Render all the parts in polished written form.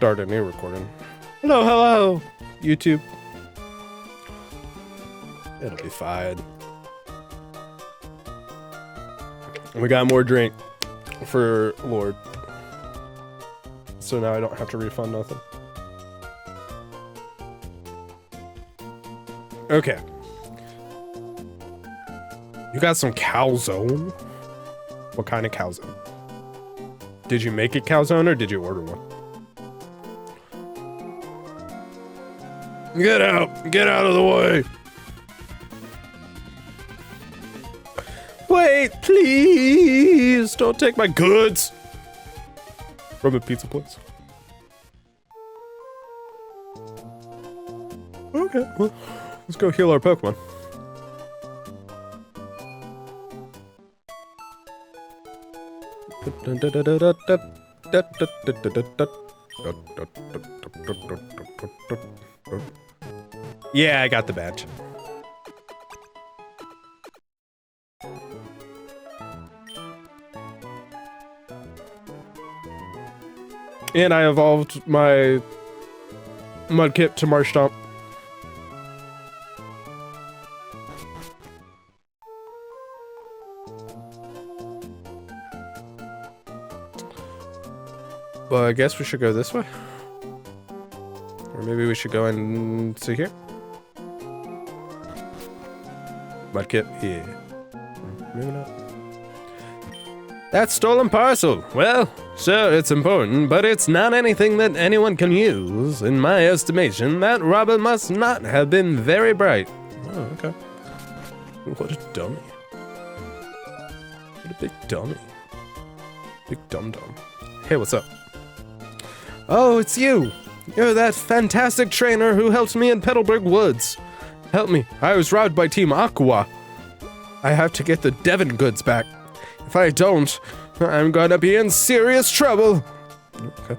start a new recording. Hello, hello, YouTube. It'll be fine. We got more drink for Lord. So now I don't have to refund nothing. Okay. You got some calzone? What kind of calzone? Did you make a calzone or did you order one? Get out! Get out of the way! Wait, please! Don't take my goods! From a pizza place. Okay, well, let's go heal our Pokemon. Yeah, I got the badge. And I evolved my Mudkip to Marshtomp. Well, I guess we should go this way. Or maybe we should go into here. Mudkip, yeah. Maybe not. That stolen parcel. Well, sure, it's important, but it's not anything that anyone can use. In my estimation, that robber must not have been very bright. Oh, okay. What a dummy. What a big dummy. Big dum-dum. Hey, what's up? Oh, it's you! You're that fantastic trainer who helped me in Petalburg Woods. Help me, I was robbed by Team Aqua. I have to get the Devon goods back. If I don't, I'm gonna be in serious trouble. Okay.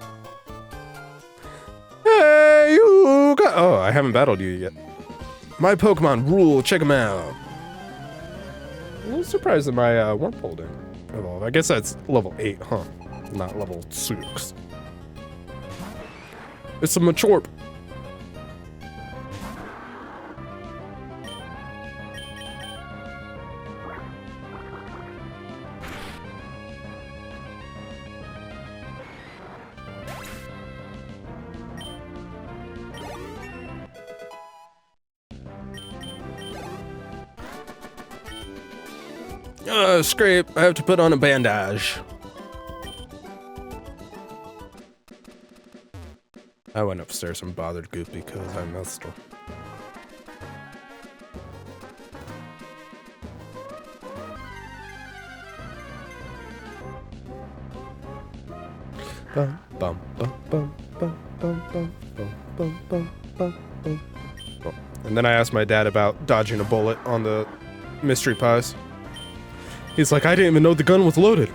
Hey, you got— oh, I haven't battled you yet. My Pokemon rule, check them out. I'm a little surprised that my Wurmple didn't evolve. I guess that's level 8, huh? Not level 6. It's a Machorp. Scrape, I have to put on a bandage. I went upstairs and bothered Goop because I missed her. Bum, bum, bum, bum, bum, bum, bum, bum, bum, bum, bum. Oh. And then I asked my dad about dodging a bullet on the mystery pies. He's like, I didn't even know the gun was loaded.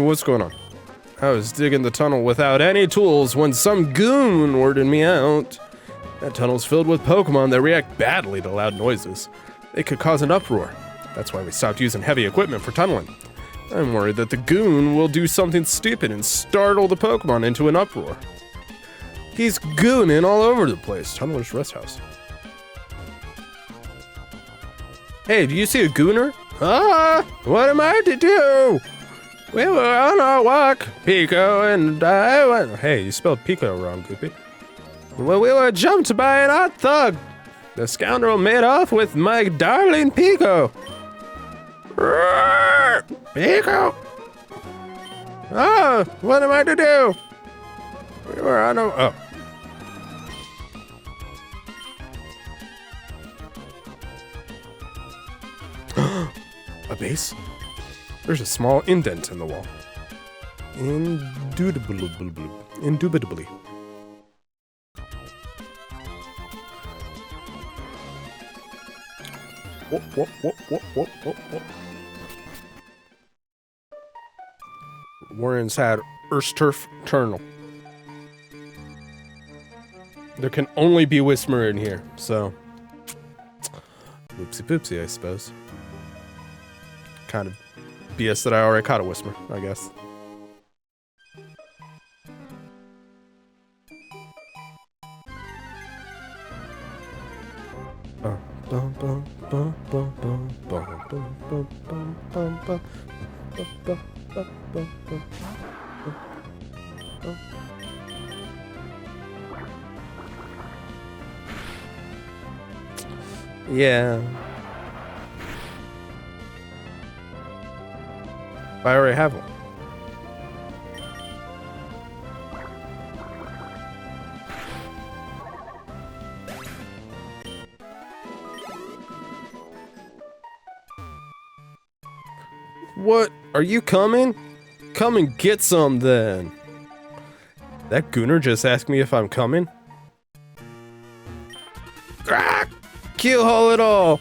What's going on? I was digging the tunnel without any tools when some goon ordered me out. That tunnel's filled with Pokemon that react badly to loud noises. They could cause an uproar. That's why we stopped using heavy equipment for tunneling. I'm worried that the goon will do something stupid and startle the Pokemon into an uproar. He's gooning all over the place. Tunneler's Rest House. Hey, do you see a gooner? Ah, what am I to do? We were on our walk, Pico and I went— hey, you spelled Pico wrong, Goopy. Well, we were jumped by an odd thug. The scoundrel made off with my darling Pico. Pico! Oh, what am I to do? We were on a— oh. A base? There's a small indent in the wall. Indubitably. Indubitably. Whoop, whoop, whoop, whoop, whoop, whoop, whoop. Warren's had Earth Turf Eternal. There can only be Whismur in here, so... Oopsie poopsie, I suppose. Kind of BS that I already caught a Whismur, I guess. Yeah. I already have one. What? Are you coming? Come and get some then. That Gooner just asked me if I'm coming. Ah! Keelhaul it all!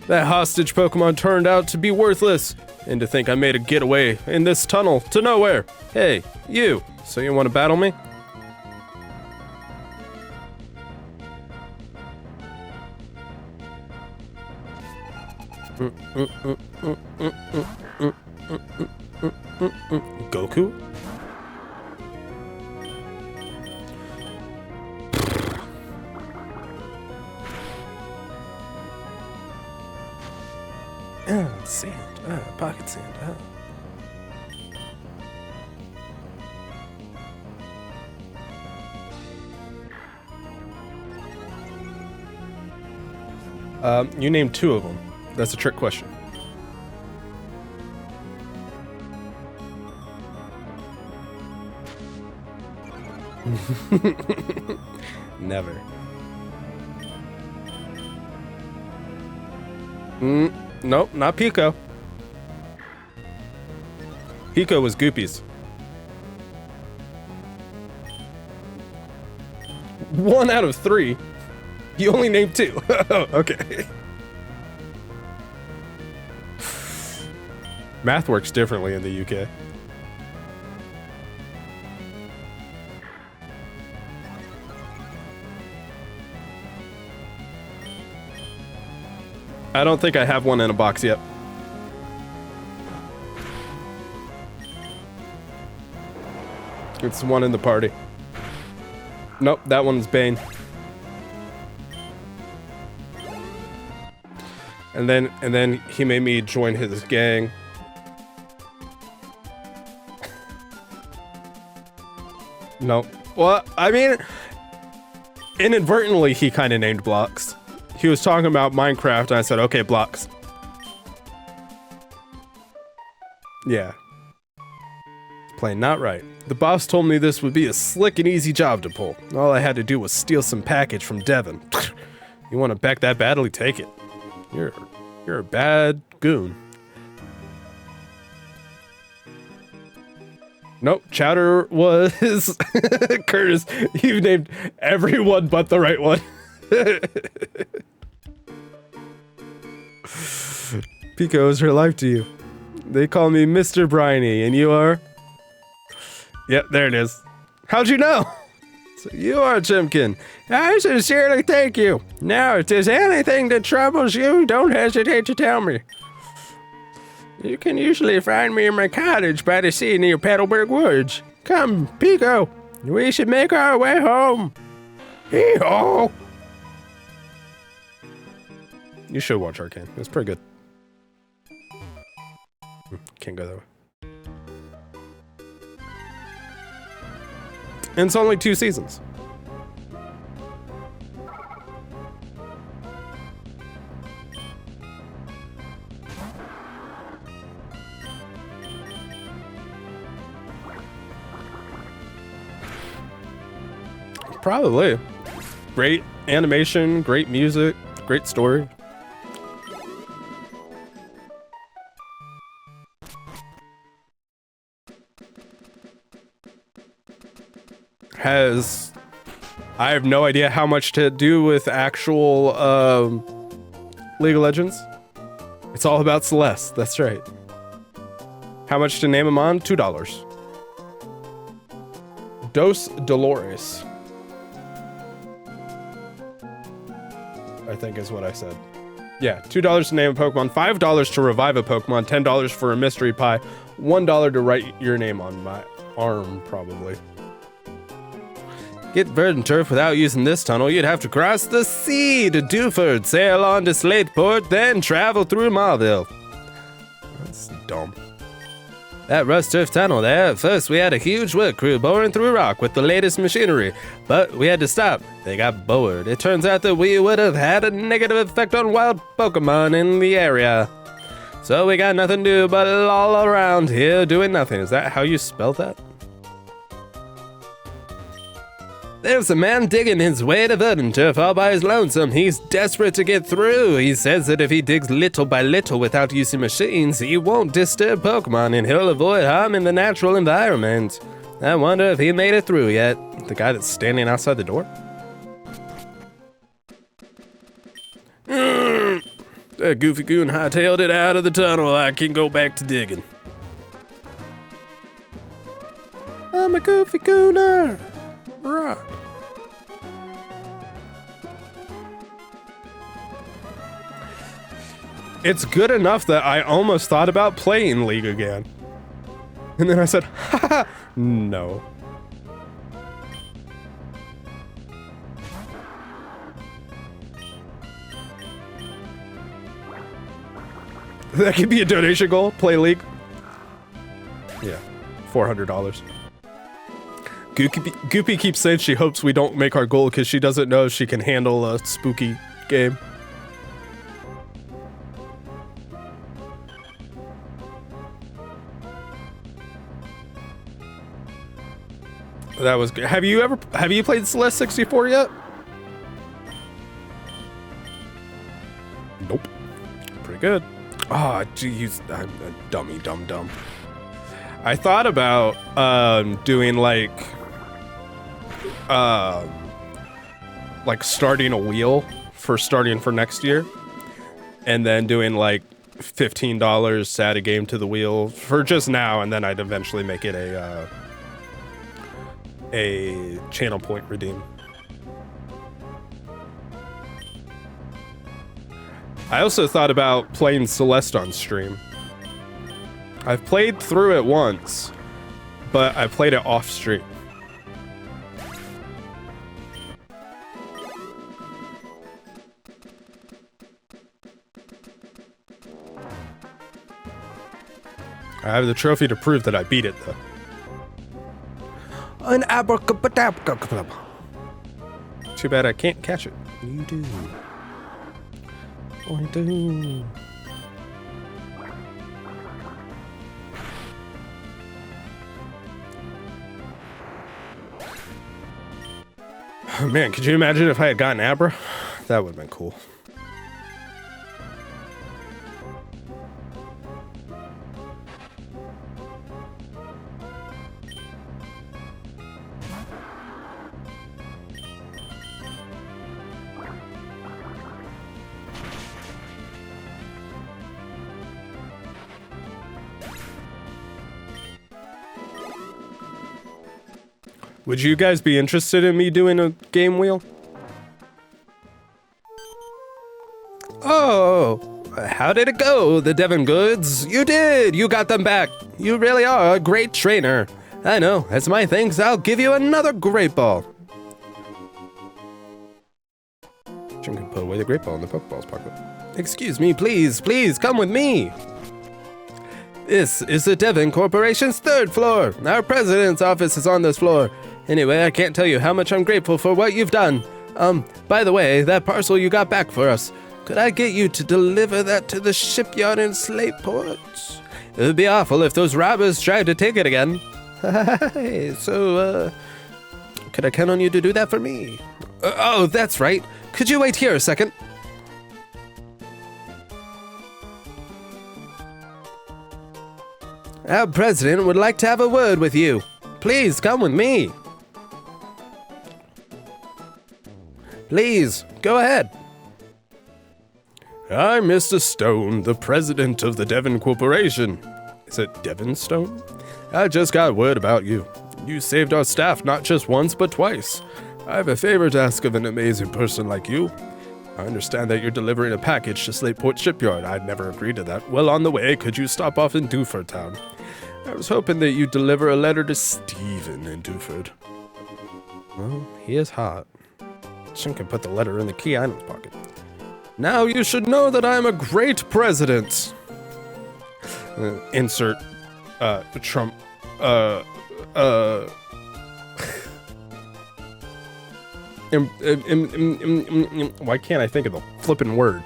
That hostage Pokemon turned out to be worthless. And to think I made a getaway in this tunnel to nowhere. Hey, you. So you want to battle me? Goku? Sand. Pocket sand. You named 2 of them. That's a trick question. Never. Nope, not Pico. Pico was Goopies. 1 out of 3. You only named 2. Okay. Math works differently in the UK. I don't think I have one in a box yet. It's one in the party. Nope, that one's Bane. And then he made me join his gang. No. Well, I mean, inadvertently he kind of named blocks. He was talking about Minecraft and I said, okay, blocks. Yeah. Playing not right. The boss told me this would be a slick and easy job to pull. All I had to do was steal some package from Devin. You want to back that badly? Take it. You're a bad goon. Nope, Chowder was Curtis. You named everyone but the right one. Pico is her life to you. They call me Mr. Briny, and you are? Yep, there it is. How'd you know? So you are Chimkin. I sincerely thank you. Now, if there's anything that troubles you, don't hesitate to tell me. You can usually find me in my cottage by the sea near Petalburg Woods. Come, Pico. We should make our way home. Hee-haw! You should watch Arcane. It's pretty good. Can't go that way. And it's only 2 seasons. Probably. Great animation, great music, great story. I have no idea how much to do with actual League of Legends. It's all about Celeste, that's right. How much to name him on? $2. Dos Dolores. I think is what I said. Yeah, $2 to name a Pokemon, $5 to revive a Pokemon, $10 for a mystery pie, $1 to write your name on my arm, probably. Get Verdant Turf without using this tunnel, you'd have to cross the sea to Dewford, sail on to Slateport, then travel through Marville. That's dumb. That Rust Turf tunnel there, at first we had a huge work crew boring through rock with the latest machinery, but we had to stop. They got bored. It turns out that we would have had a negative effect on wild Pokemon in the area. So we got nothing to do but loll around here doing nothing. Is that how you spell that? There's a man digging his way to Verdant Turf all by his lonesome. He's desperate to get through. He says that if he digs little by little without using machines, he won't disturb Pokemon and he'll avoid harm in the natural environment. I wonder if he made it through yet. The guy that's standing outside the door? That Goofy Goon hightailed it out of the tunnel. I can go back to digging. I'm a Goofy Gooner. Right. It's good enough that I almost thought about playing League again. And then I said, haha, no. That could be a donation goal, play League. Yeah, $400. Goopy keeps saying she hopes we don't make our goal because she doesn't know if she can handle a spooky game. That was good. Have you played Celeste 64 yet? Nope. Pretty good. Oh, geez, I'm a dummy, dumb. I thought about doing like starting a wheel for starting for next year, and then doing like $15 to add a game to the wheel for just now, and then I'd eventually make it a channel point redeem. I also thought about playing Celeste on stream. I've played through it once, but I played it off stream. I have the trophy to prove that I beat it, though. An abracadabra. Too bad I can't catch it. You do. I do. Man, could you imagine if I had gotten Abra? That would have been cool. Would you guys be interested in me doing a game wheel? Oh, how did it go, the Devon Goods? You did! You got them back! You really are a great trainer. I know, as my thanks, I'll give you another great ball. Jim can put away the great ball in the Pokeball's pocket. Excuse me, please, come with me. This is the Devon Corporation's 3rd floor. Our president's office is on this floor. Anyway, I can't tell you how much I'm grateful for what you've done. By the way, that parcel you got back for us, could I get you to deliver that to the shipyard in Slateport? It would be awful if those robbers tried to take it again. So, could I count on you to do that for me? Oh, that's right. Could you wait here a second? Our president would like to have a word with you. Please come with me. Please, go ahead. I'm Mr. Stone, the president of the Devon Corporation. Is it Devon Stone? I just got word about you. You saved our staff not just once, but twice. I have a favor to ask of an amazing person like you. I understand that you're delivering a package to Slateport Shipyard. I'd never agreed to that. Well, on the way, could you stop off in Dewford Town? I was hoping that you'd deliver a letter to Stephen in Dewford. Well, he is hot. Chimkin put the letter in the key items pocket. Now you should know that I am a great president. Insert, Trump, why can't I think of the flippin' word?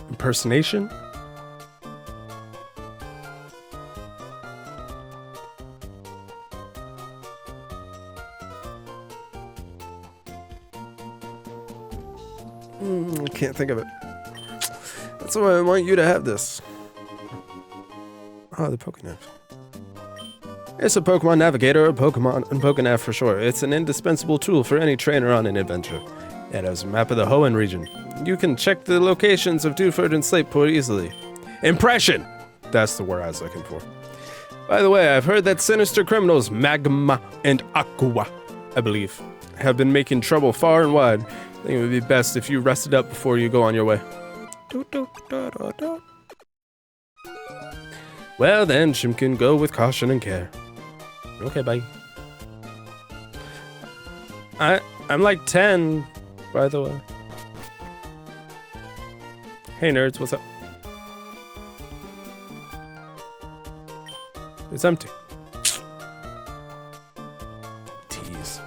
Impersonation? I can't think of it. That's why I want you to have this. Oh, the Pokénav. It's a Pokemon Navigator, or Pokénav for short. It's an indispensable tool for any trainer on an adventure. It has a map of the Hoenn region. You can check the locations of Dewford and Slateport easily. Impression! That's the word I was looking for. By the way, I've heard that sinister criminals Magma and Aqua, I believe, have been making trouble far and wide. I think it would be best if you rested up before you go on your way. Well then, Chimkin, go with caution and care. Okay, bye. I'm like 10, by the way. Hey nerds, what's up? It's empty. Tease.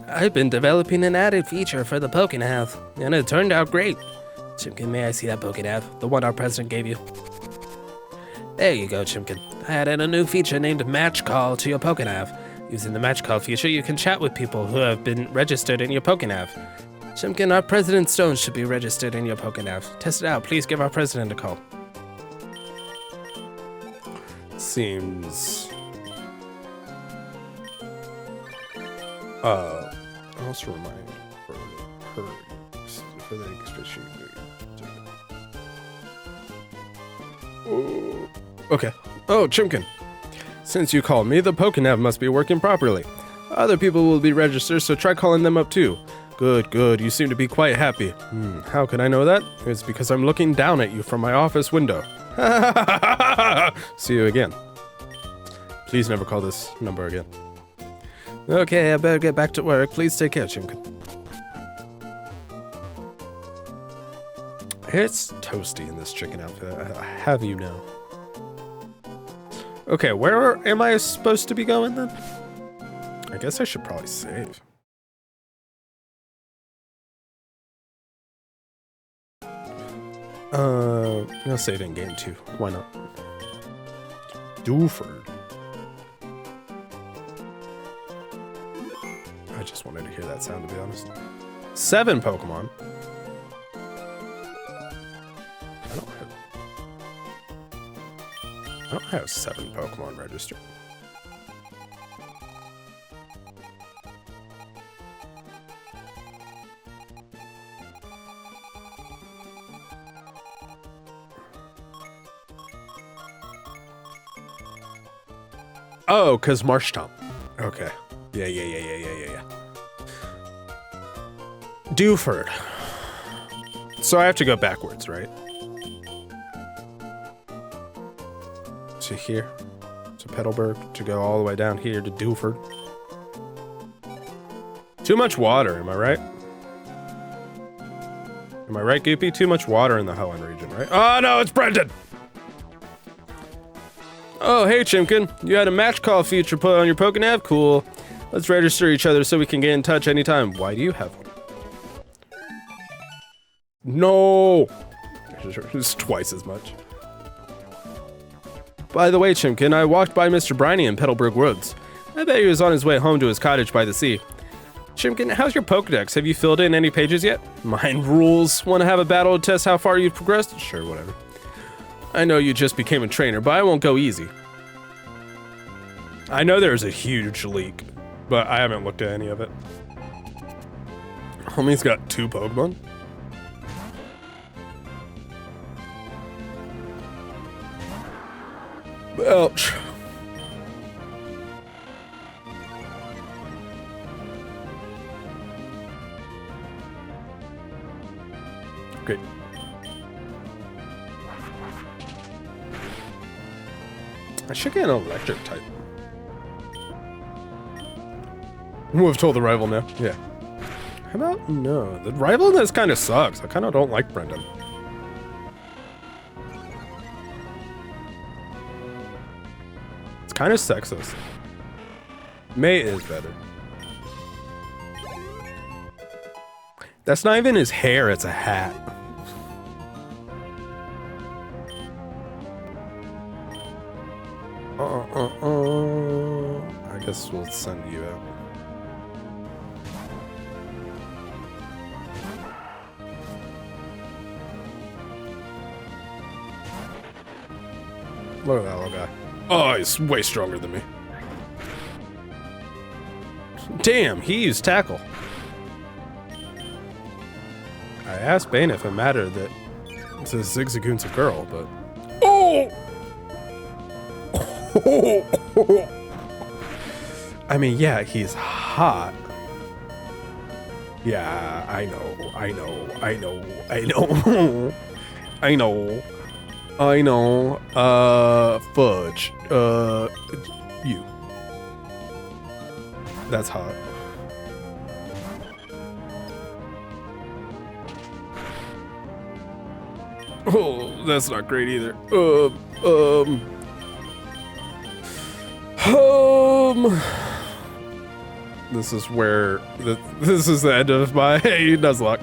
I've been developing an added feature for the Pokénav, and it turned out great. Chimkin, may I see that Pokénav? The one our president gave you. There you go, Chimkin. I added a new feature named Match Call to your Pokénav. Using the Match Call feature, you can chat with people who have been registered in your Pokénav. Chimkin, our President Stone should be registered in your Pokénav. Test it out. Please give our president a call. Seems... also remind for her for the expression. Okay. Oh, Chimkin. Since you called me, the Pokénav must be working properly. Other people will be registered, so try calling them up too. Good. You seem to be quite happy. How can I know that? It's because I'm looking down at you from my office window. See you again. Please never call this number again. Okay, I better get back to work. Please take care, Chimkin. It's toasty in this chicken outfit, I have you know. Okay, where am I supposed to be going then? I guess I should probably save. I'll save in game 2. Why not? Dewford. I just wanted to hear that sound, to be honest. 7 Pokemon. I don't have 7 Pokemon registered. Oh, because Marshtomp. Okay. Yeah. Dewford. So I have to go backwards, right? To here, to Petalburg, to go all the way down here to Dewford. Too much water, am I right? Am I right, Goopy? Too much water in the Hoenn region, right? Oh no, it's Brendan! Oh, hey Chimkin, you had a match call feature put on your Pokénav? Cool. Let's register each other so we can get in touch anytime. Why do you have one? No! It's twice as much. By the way, Chimkin, I walked by Mr. Briny in Petalburg Woods. I bet he was on his way home to his cottage by the sea. Chimkin, how's your Pokedex? Have you filled in any pages yet? Mine rules. Want to have a battle to test how far you've progressed? Sure, whatever. I know you just became a trainer, but I won't go easy. I know there's a huge leak, but I haven't looked at any of it. Homie's got 2 Pokemon? Ouch. Great. I should get an electric type. We've told the rival now. Yeah. How about no? The rival in this kind of sucks. I kind of don't like Brendan. It's kind of sexist. May is better. That's not even his hair, it's a hat. I guess we'll send you out. Look at that little guy. Oh, he's way stronger than me. Damn, he used tackle. I asked Bane if it mattered that Zigzagoon's a girl, but... Oh! I mean, yeah, he's hot. Yeah, I know. I know. Fudge. You. That's hot. Oh, that's not great either. This is where this is the end of my Nuzlocke.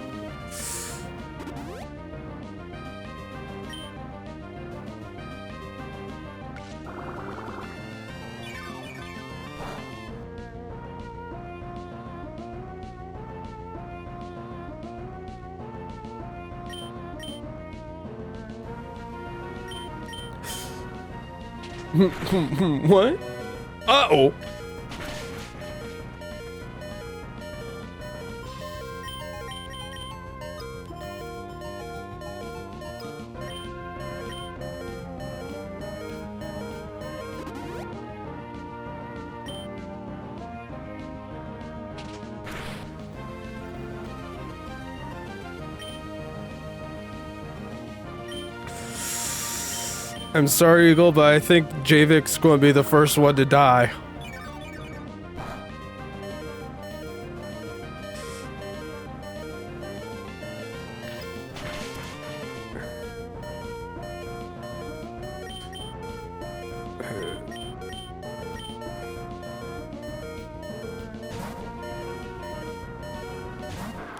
What? Uh-oh. I'm sorry, Eagle, but I think Javik's going to be the first one to die.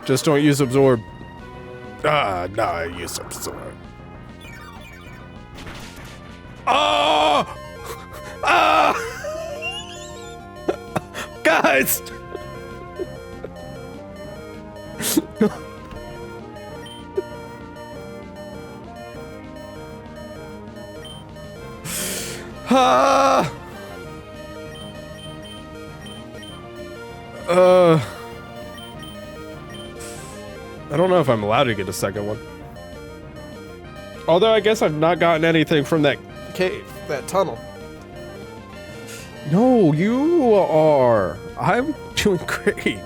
Just don't use absorb. Ah, nah, I use absorb. Oh! Ah! Guys! Ah! I don't know if I'm allowed to get a second one. Although I guess I've not gotten anything from that cave, that tunnel. No, you are. I'm doing great.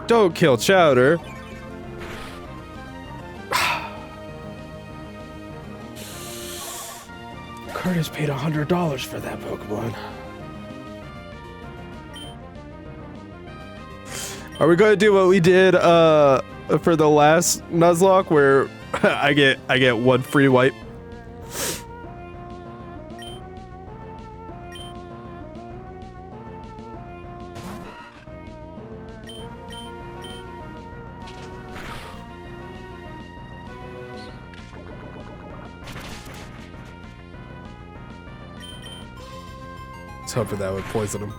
Don't kill Chowder. Curtis paid $100 for that Pokemon. Are we gonna do what we did for the last Nuzlocke where I get one free wipe? was hoping that would poison him.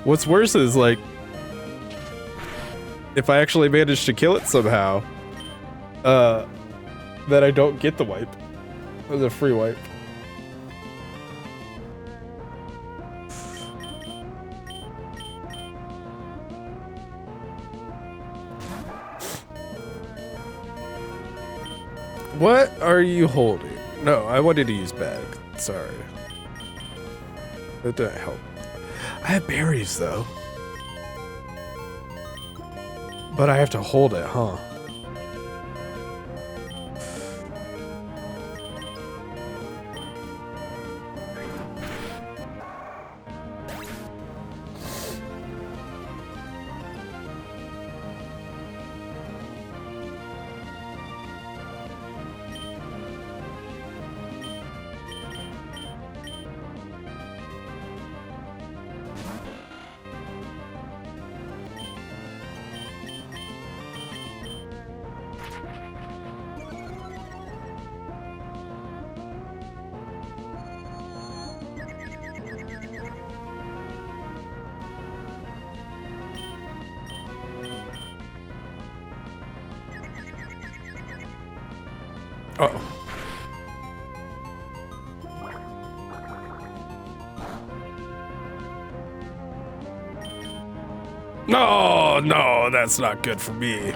What's worse is, like, if I actually manage to kill it somehow, that I don't get the wipe. Or the free wipe. What are you holding? No, I wanted to use bag. Sorry. That didn't help. I have berries, though. But I have to hold it, huh? Uh-oh. No, no, that's not good for me.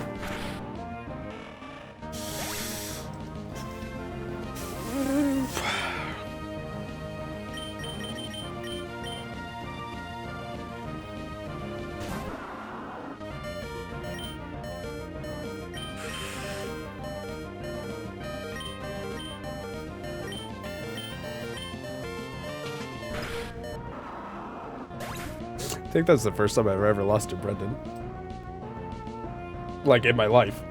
I think that's the first time I've ever lost to Brendan. Like, in my life.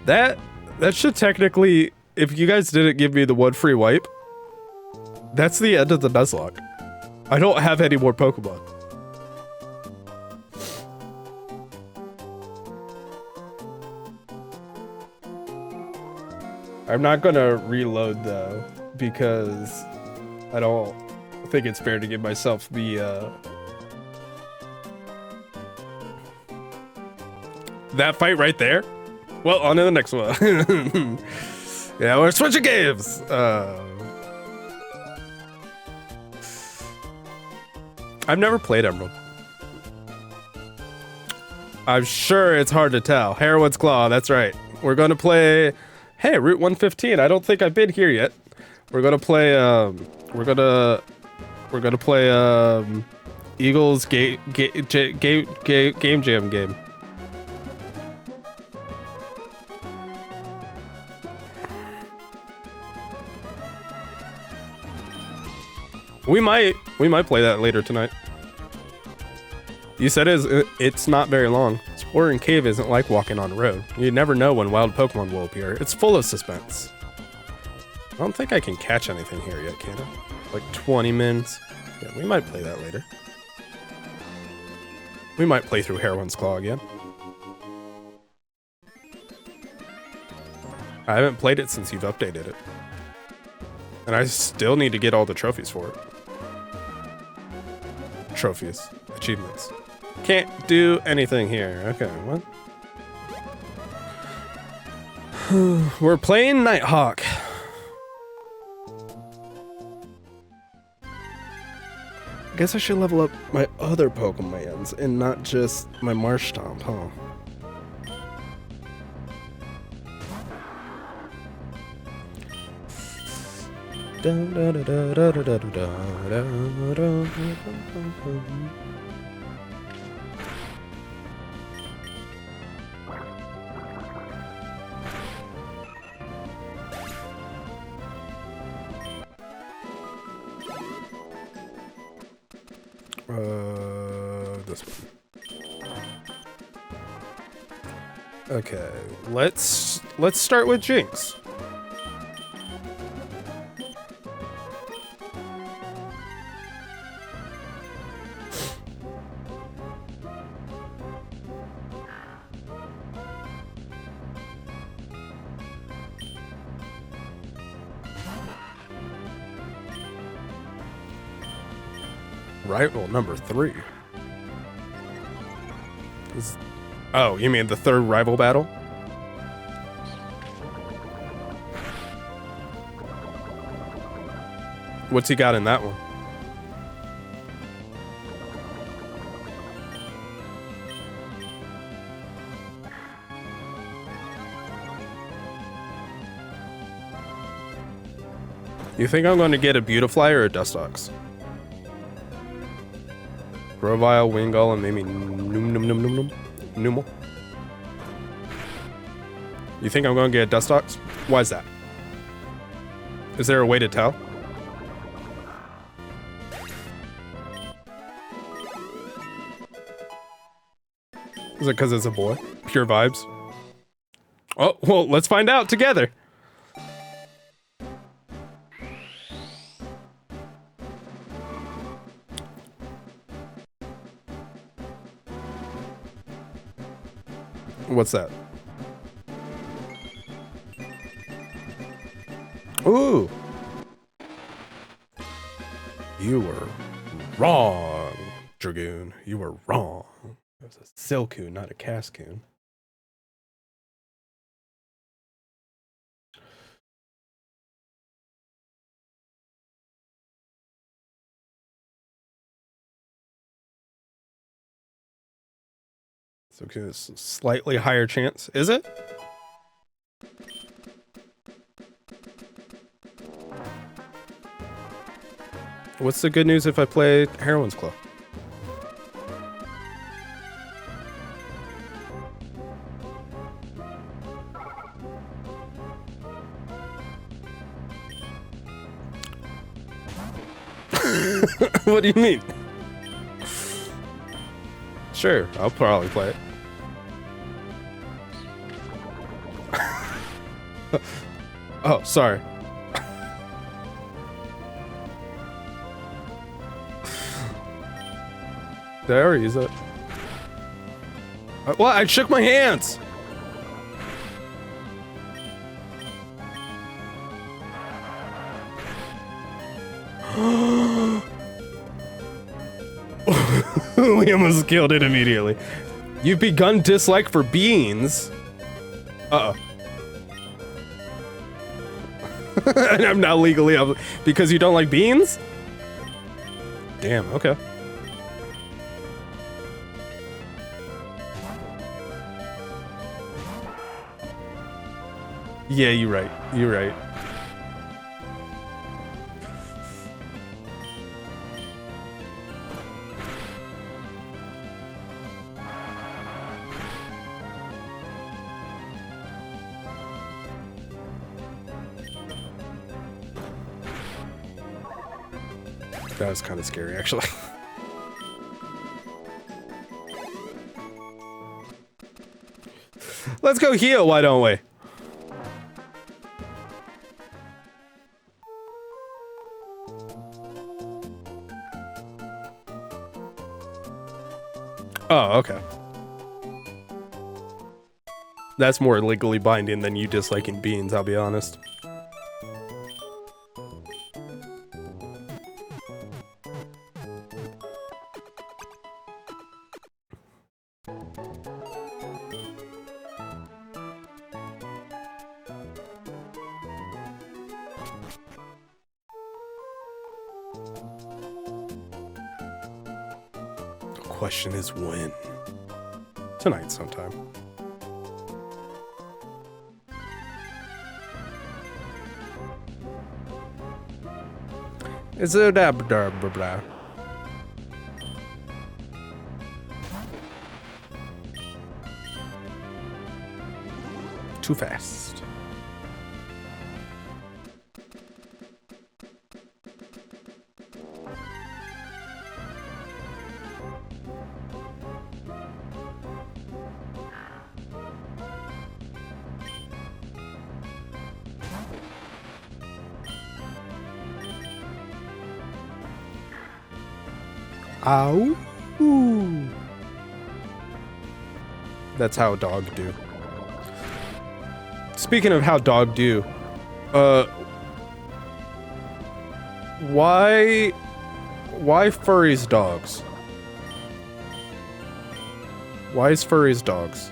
That should technically, if you guys didn't give me the one free wipe, that's the end of the Nuzlocke. I don't have any more Pokemon. I'm not gonna reload though, because I don't think it's fair to give myself the that fight right there. Well, on to the next one. Yeah, we're switching games. I've never played Emerald. I'm sure it's hard to tell. Heroine's Claw, that's right. We're gonna play. Hey, Route 115. I don't think I've been here yet. We're gonna play. We're gonna play. Eagles Game Jam game. We might play that later tonight. You said it's not very long. Exploring cave isn't like walking on a road. You never know when wild Pokemon will appear. It's full of suspense. I don't think I can catch anything here yet, can I? Like 20 mins. Yeah, we might play that later. We might play through Heroine's Claw again. I haven't played it since you've updated it. And I still need to get all the trophies for it. Trophies. Achievements. Can't do anything here. Okay, what? We're playing Nighthawk. I guess I should level up my other Pokemons and not just my Marshtomp, huh? This one. Okay, let's start with Jinx. Rival number 3. Oh, you mean the third rival battle? What's he got in that one? You think I'm going to get a Beautifly or a Dustox? Grovyle, Wingull, and maybe Numel. You think I'm going to get a Dustox? Why is that? Is there a way to tell? Is it because it's a boy? Pure vibes? Oh, well, let's find out together. What's that? Ooh. You were wrong, Dragoon. You were wrong. It was a Silcoon, not a Cascoon. Silcoon is a slightly higher chance. Is it? What's the good news if I play Heroine's Claw? What do you mean? Sure, I'll probably play it. Oh, sorry. There, use it. What? I shook my hands. We almost killed it immediately. You've begun dislike for beans. Uh-oh. And I'm now legally up because you don't like beans? Damn, okay. Yeah, you're right. You're right. That was kind of scary, actually. Let's go heal, why don't we? Oh, okay. That's more legally binding than you disliking beans, I'll be honest. The question is when? Tonight sometime. It's a blah blah blah blah. Too fast. Ow. Ooh. That's how dog do. Speaking of how dog do, why furries dogs? Why is furries dogs?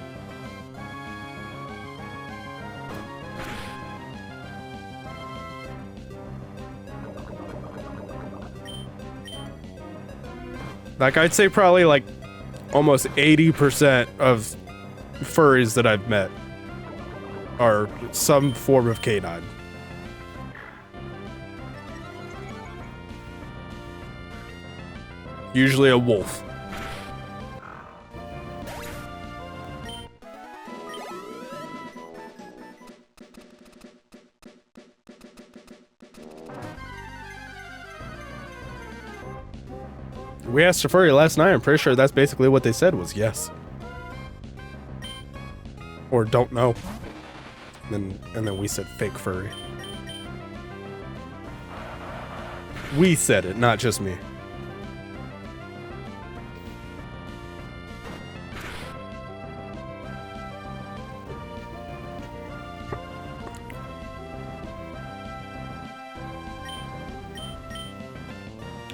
Like, I'd say probably like almost 80% of furries that I've met are some form of canine. Usually a wolf. We asked a furry last night. I'm pretty sure that's basically what they said was yes. Or don't know. And then we said fake furry. We said it, not just me.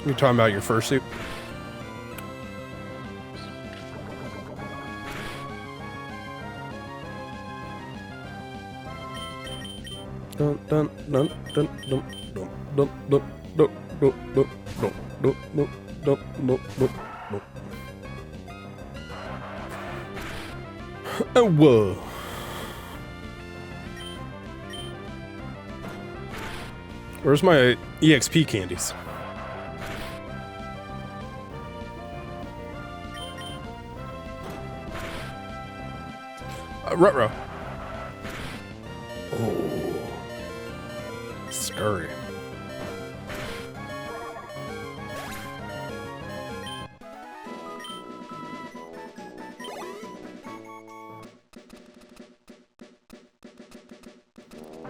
You talking about your fursuit? Dun dun dun dun dun dun dun dun dun dun dun dun dun dun dun dun. Oh whoa. Where's my EXP candies? Ruh-roh. Oh. Scurry.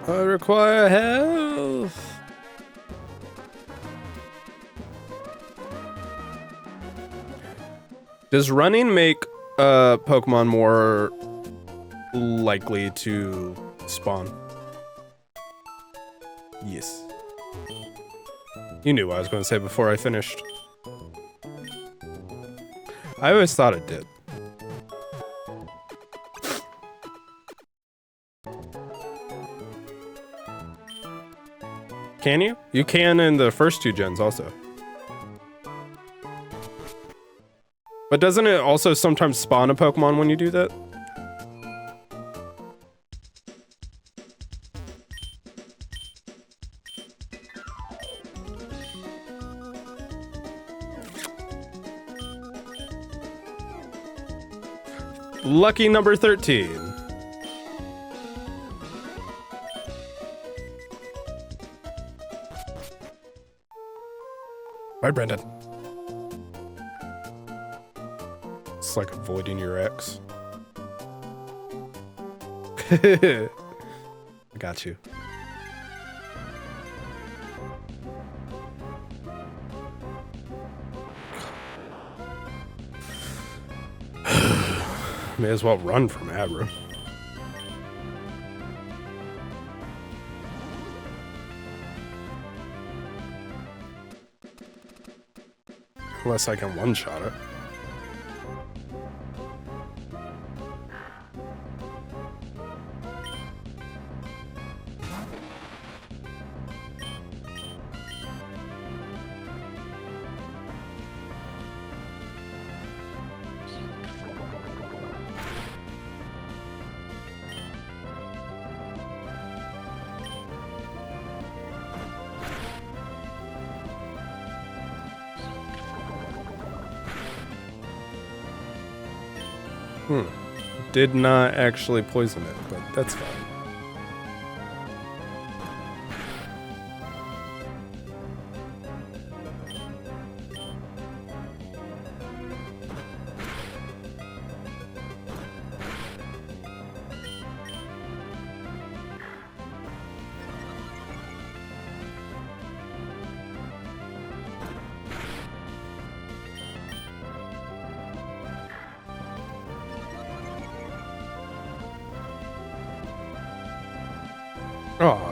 I require health. Does running make Pokemon more likely to spawn? Yes. You knew what I was going to say before I finished. I always thought it did. Can you? You can in the first two gens also. But doesn't it also sometimes spawn a Pokemon when you do that? Lucky number 13. Bye, Brendan. It's like avoiding your ex. I got you. May as well run from Abra. Unless I can one-shot it. Did not actually poison it, but that's fine.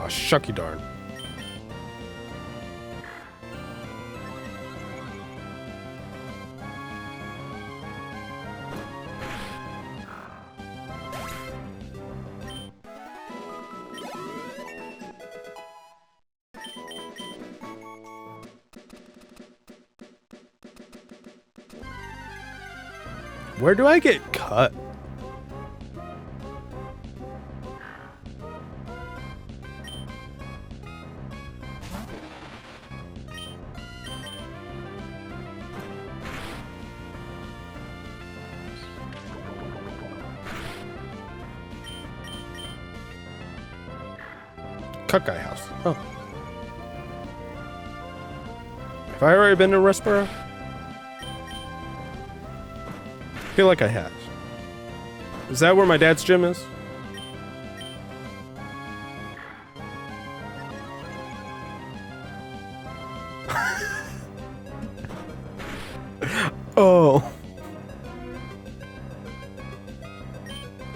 Aw, shucky darn. Where do I get cut? Cut Guy House. Oh. Have I already been to Rustboro? I feel like I have. Is that where my dad's gym is? Oh.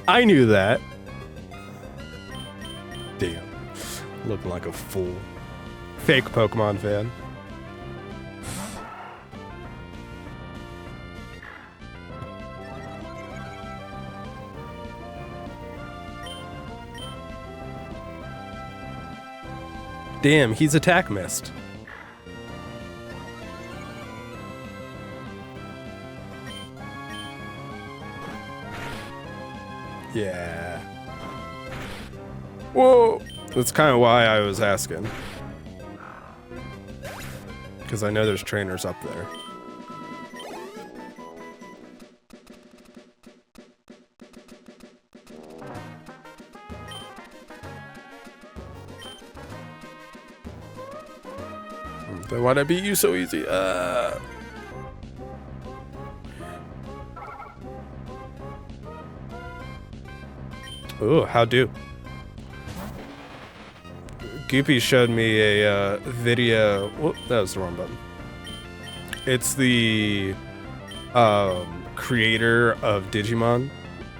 I knew that. Damn. Looking like a fool. Fake Pokemon fan. Damn, he's attack missed. Yeah. Whoa! That's kind of why I was asking. Because I know there's trainers up there. Then why'd I beat you so easy? Ooh, how do? Goopy showed me a video. Whoop, that was the wrong button. It's the creator of Digimon,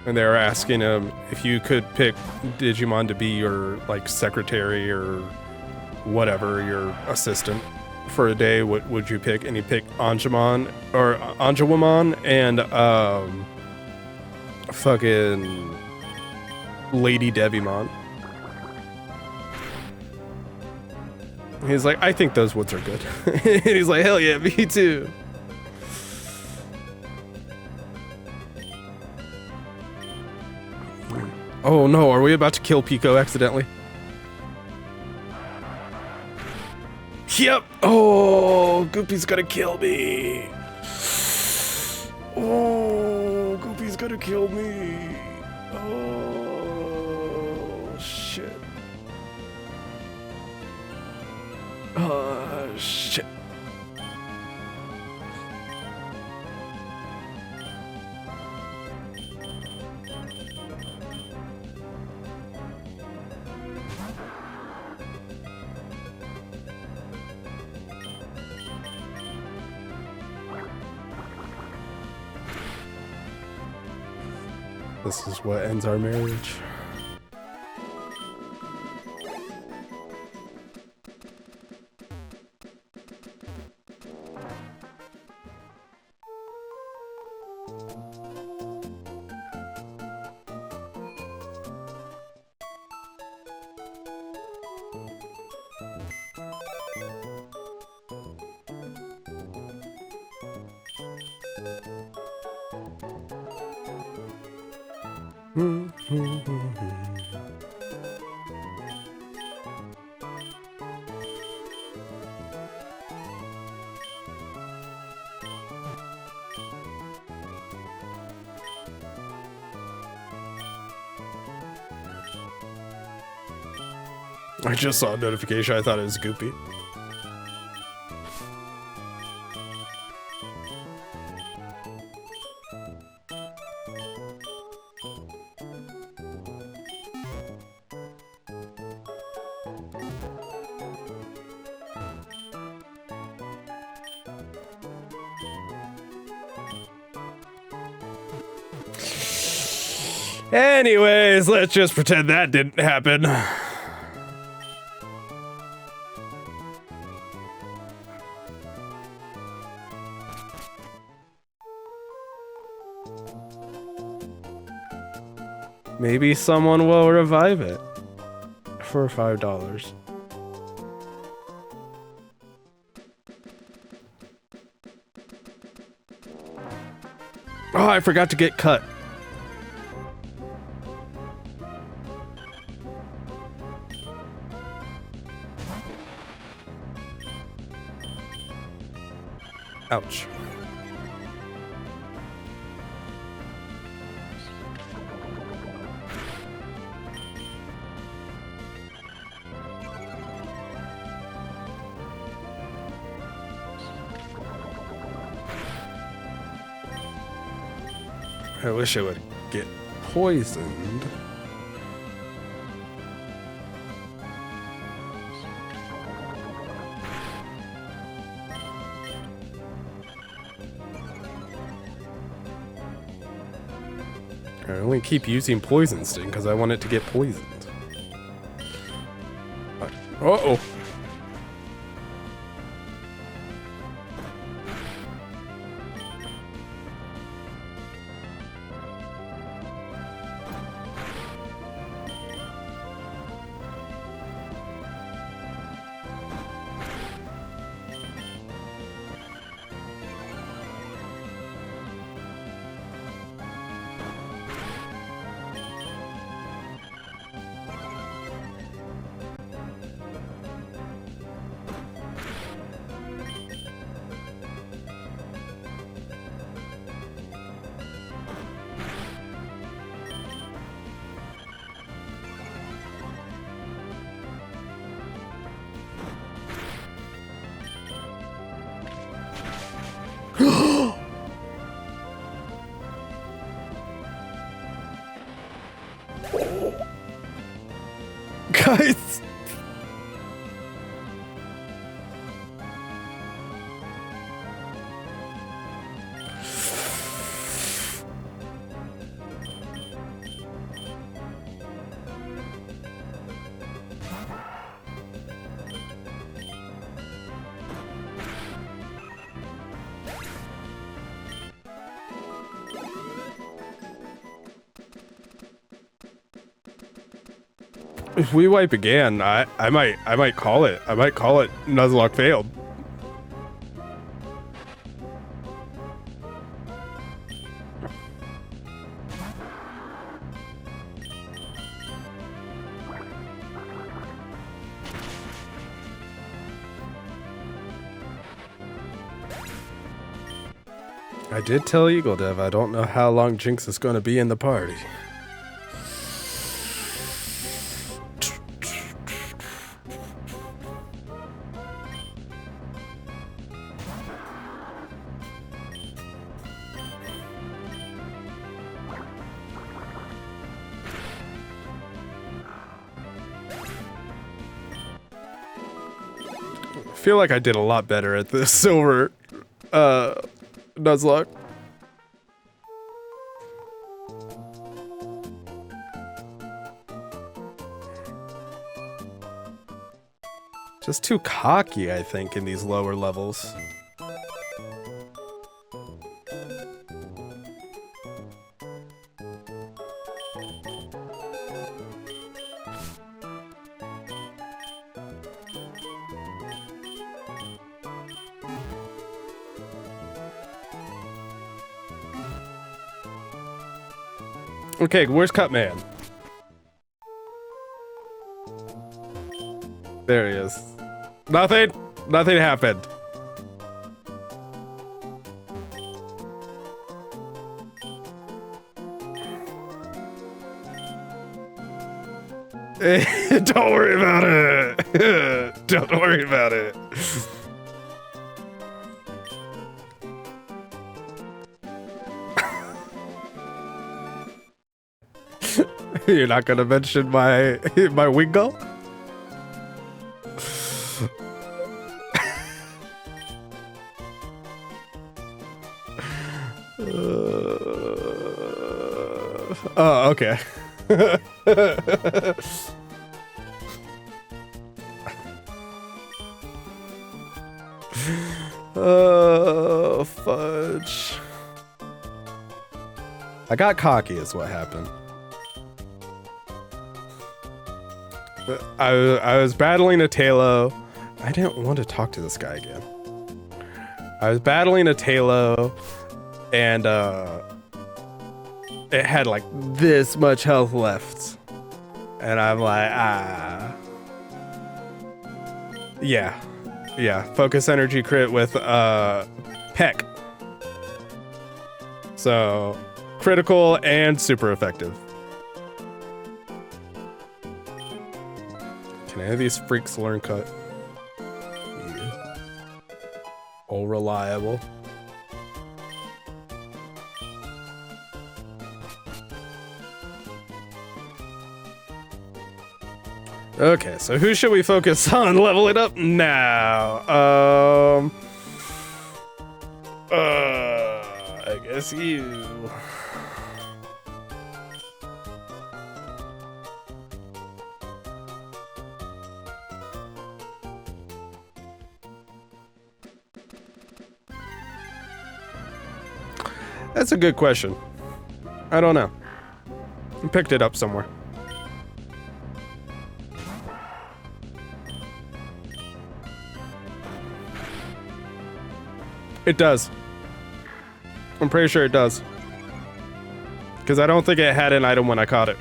and they were asking him if you could pick Digimon to be your like secretary or whatever, your assistant for a day. What would you pick? And he picked Anjumon or Anjawamon and fucking Lady Devimon. He's like, I think those woods are good. And he's like, hell yeah, me too. Oh no, are we about to kill Pico accidentally? Yep. Oh, Goopy's gonna kill me. Oh, Goopy's gonna kill me. Oh, shit. Shit. This is what ends our marriage. I just saw a notification. I thought it was Goopy. Anyways, let's just pretend that didn't happen. Maybe someone will revive it for $5. Oh, I forgot to get cut. Ouch. I wish I would get poisoned. I only keep using Poison Sting because I want it to get poisoned. Uh-oh. Guys! If we wipe again, I might call it. I might call it Nuzlocke failed. I did tell Eagle Dev I don't know how long Jinx is going to be in the party. I feel like I did a lot better at the silver Nuzlocke. Just too cocky, I think, in these lower levels. Okay, where's Cutman? There he is. Nothing happened. Don't worry about it. Don't worry about it. You're not gonna mention my Wingull? Oh, okay. Oh, fudge. I got cocky is what happened. I was battling a Tailo. I didn't want to talk to this guy again. I was battling a Tailo, and it had like this much health left, and I'm like, yeah, focus energy crit with Peck. So critical and super effective. Can any of these freaks learn cut? Yeah. All reliable. Okay, so who should we focus on leveling up now? I guess you. That's a good question. I don't know. I picked it up somewhere. It does. I'm pretty sure it does. Because I don't think it had an item when I caught it.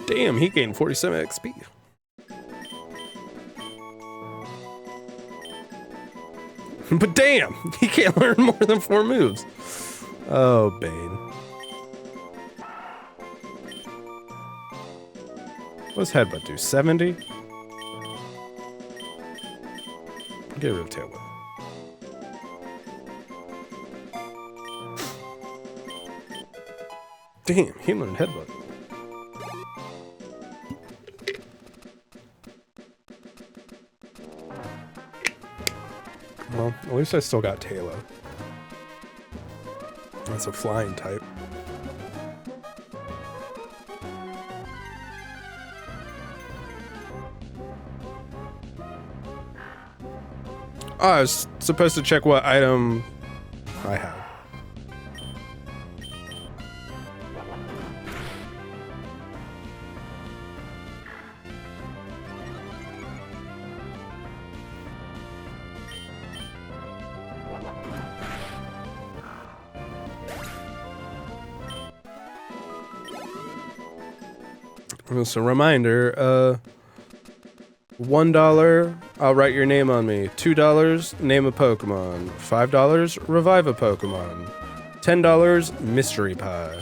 Damn, he gained 47 XP. But damn, he can't learn more than 4 moves. Oh, Bane. What's Headbutt do? 70? Get rid of Tail Whip. Damn, he learned Headbutt. Well, at least I still got Tailo. That's a flying type. Oh, I was supposed to check what item I have. Just a reminder, $1, I'll write your name on me. $2, name a Pokemon. $5, revive a Pokemon. $10, mystery pie.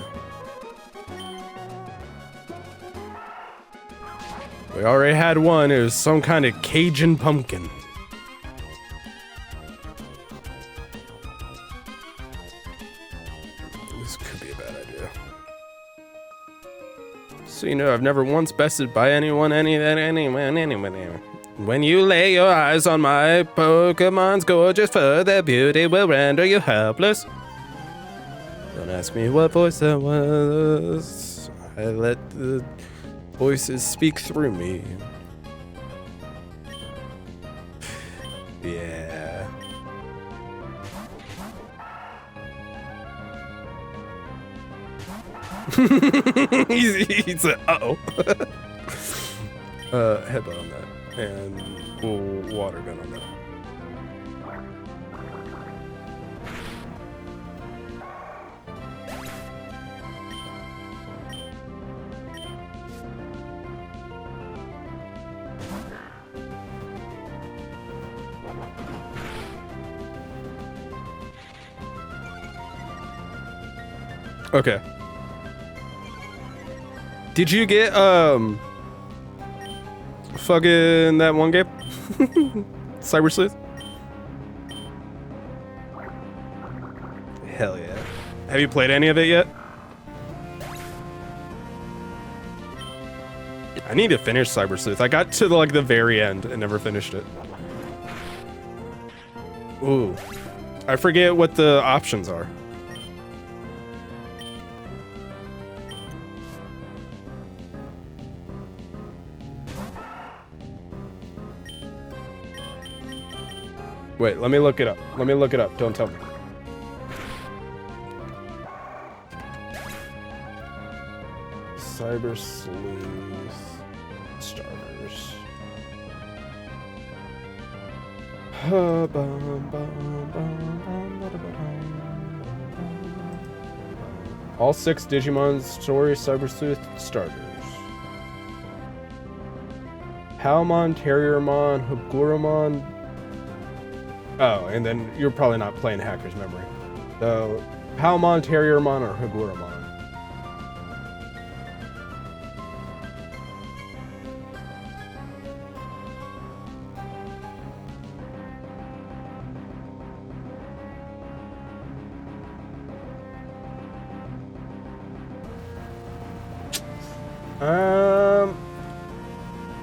We already had one, it was some kind of Cajun pumpkin. This could be a bad idea. So you know, I've never once bested by anyone. When you lay your eyes on my Pokemon's gorgeous fur, their beauty will render you helpless. Don't ask me what voice that was. I let the voices speak through me. Yeah. he's a, uh-oh. Headbutt on that. And water gun on that. Okay. Did you get fucking that one game? Cyber Sleuth? Hell yeah. Have you played any of it yet? I need to finish Cyber Sleuth. I got to the very end and never finished it. Ooh. I forget what the options are. Wait, let me look it up. Let me look it up. Don't tell me. Cyber Sleuth starters. All 6 Digimon Story Cyber Sleuth starters. Palmon, Terriermon, Higuramon. Oh, and then you're probably not playing Hacker's Memory. So, Palmon, Terriermon, or Higuramon.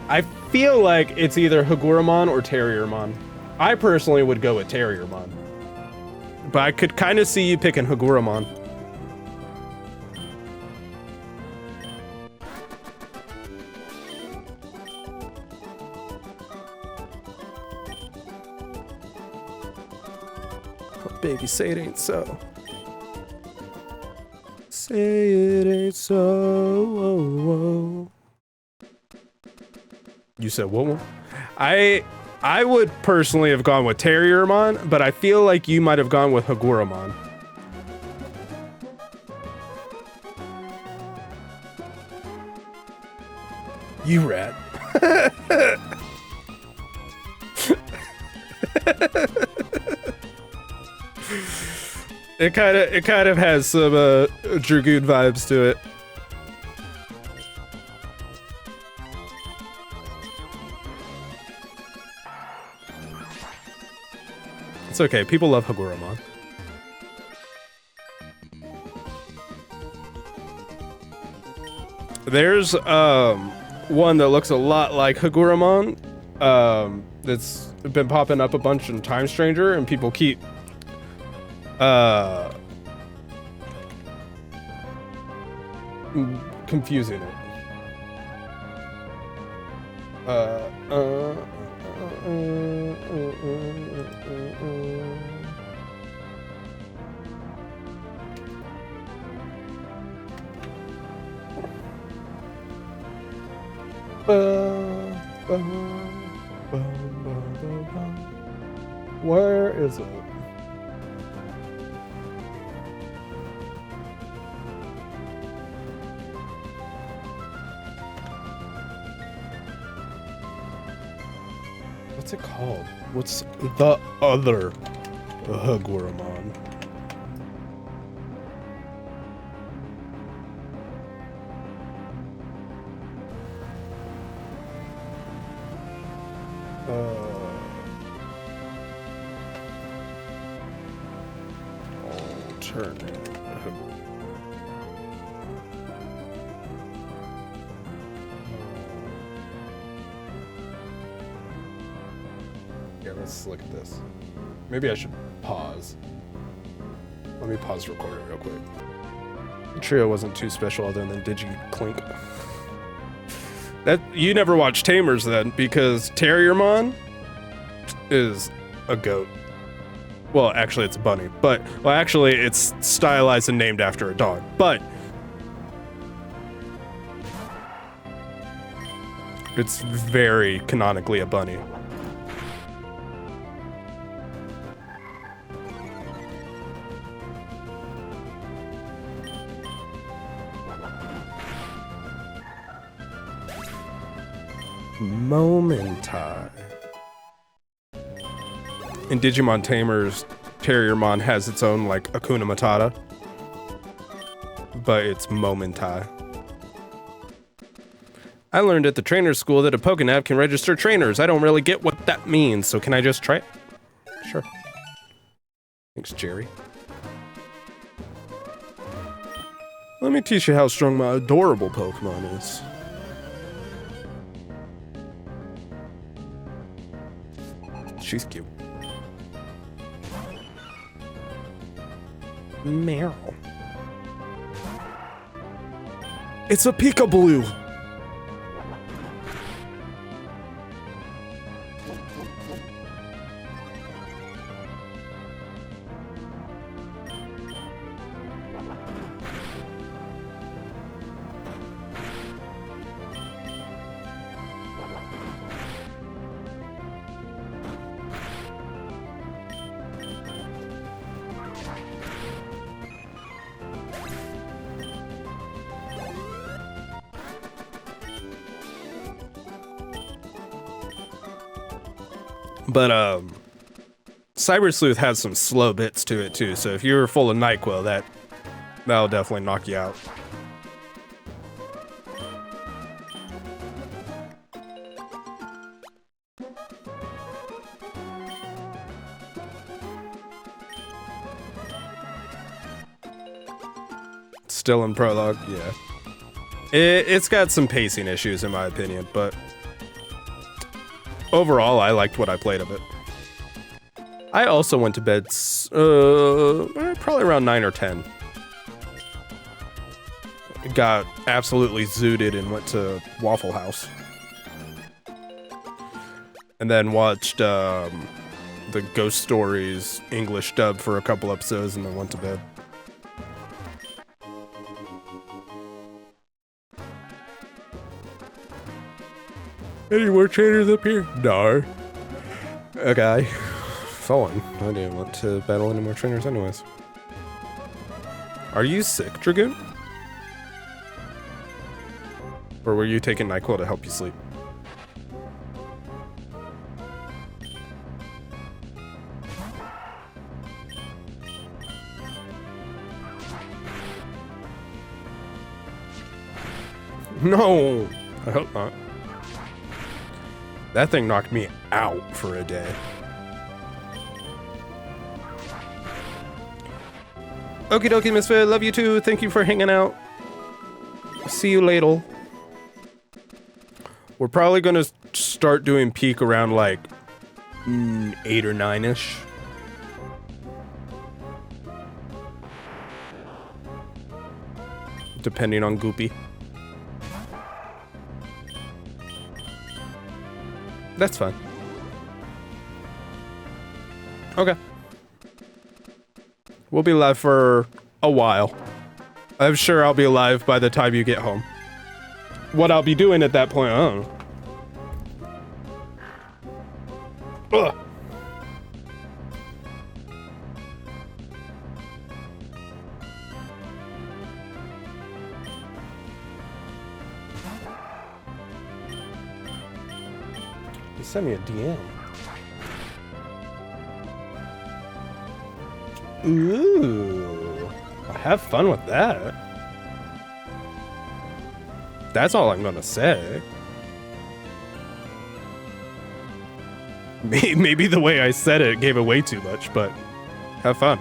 I feel like it's either Higuramon or Terriermon. I personally would go with Terriermon. But I could kind of see you picking Higuramon. Oh, baby, say it ain't so. Say it ain't so. You said whoa. I would personally have gone with Terriermon, but I feel like you might have gone with Higuramon. You rat. It kind of has some Dragoon vibes to it. It's okay. People love Higuramon. There's one that looks a lot like Higuramon. That's been popping up a bunch in Time Stranger, and people keep confusing it. Where is it? What's it called? What's the other Higuramon? Alternate. Yeah, let's look at this. Maybe I should pause. Let me pause recording real quick. The trio wasn't too special other than Digi-Clink. That you never watched Tamers then, because Terriermon is a goat. Well, actually it's a bunny, but actually it's stylized and named after a dog. But it's very canonically a bunny. Momentai. In Digimon Tamers, Terriermon has its own, like, Hakuna Matata. But it's Momentai. I learned at the trainer's school that a Pokénav can register trainers. I don't really get what that means, so can I just try it? Sure. Thanks, Jerry. Let me teach you how strong my adorable Pokemon is. She's cute. Meryl. It's a Pika-Blue. But Cyber Sleuth has some slow bits to it too, so if you're full of NyQuil, that'll definitely knock you out. Still in prologue, yeah. It's got some pacing issues in my opinion, but overall I liked what I played of it. I also went to bed probably around 9 or 10. Got absolutely zooted and went to Waffle House. And then watched the Ghost Stories English dub for a couple episodes and then went to bed. Any more trainers up here? No. Okay. Fine. I didn't want to battle any more trainers anyways. Are you sick, Dragoon? Or were you taking NyQuil to help you sleep? No! I hope not. That thing knocked me out for a day. Okie dokie, Misfit. Love you too. Thank you for hanging out. See you later. We're probably gonna start doing peak around like 8 or 9-ish. Depending on Goopy. That's fine. Okay. We'll be live for a while. I'm sure I'll be alive by the time you get home. What I'll be doing at that point, I don't know. Ugh. He sent me a DM. Ooh. Have fun with that. That's all I'm gonna say. Maybe the way I said it gave away too much, but have fun.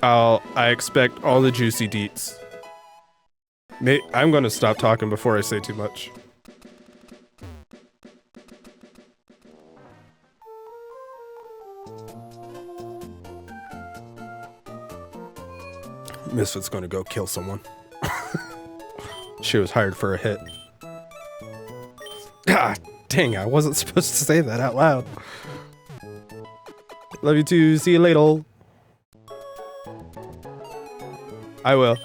I expect all the juicy deets. I'm gonna stop talking before I say too much. Misfit's gonna go kill someone. She was hired for a hit. God dang, I wasn't supposed to say that out loud. Love you too. See you later. I will.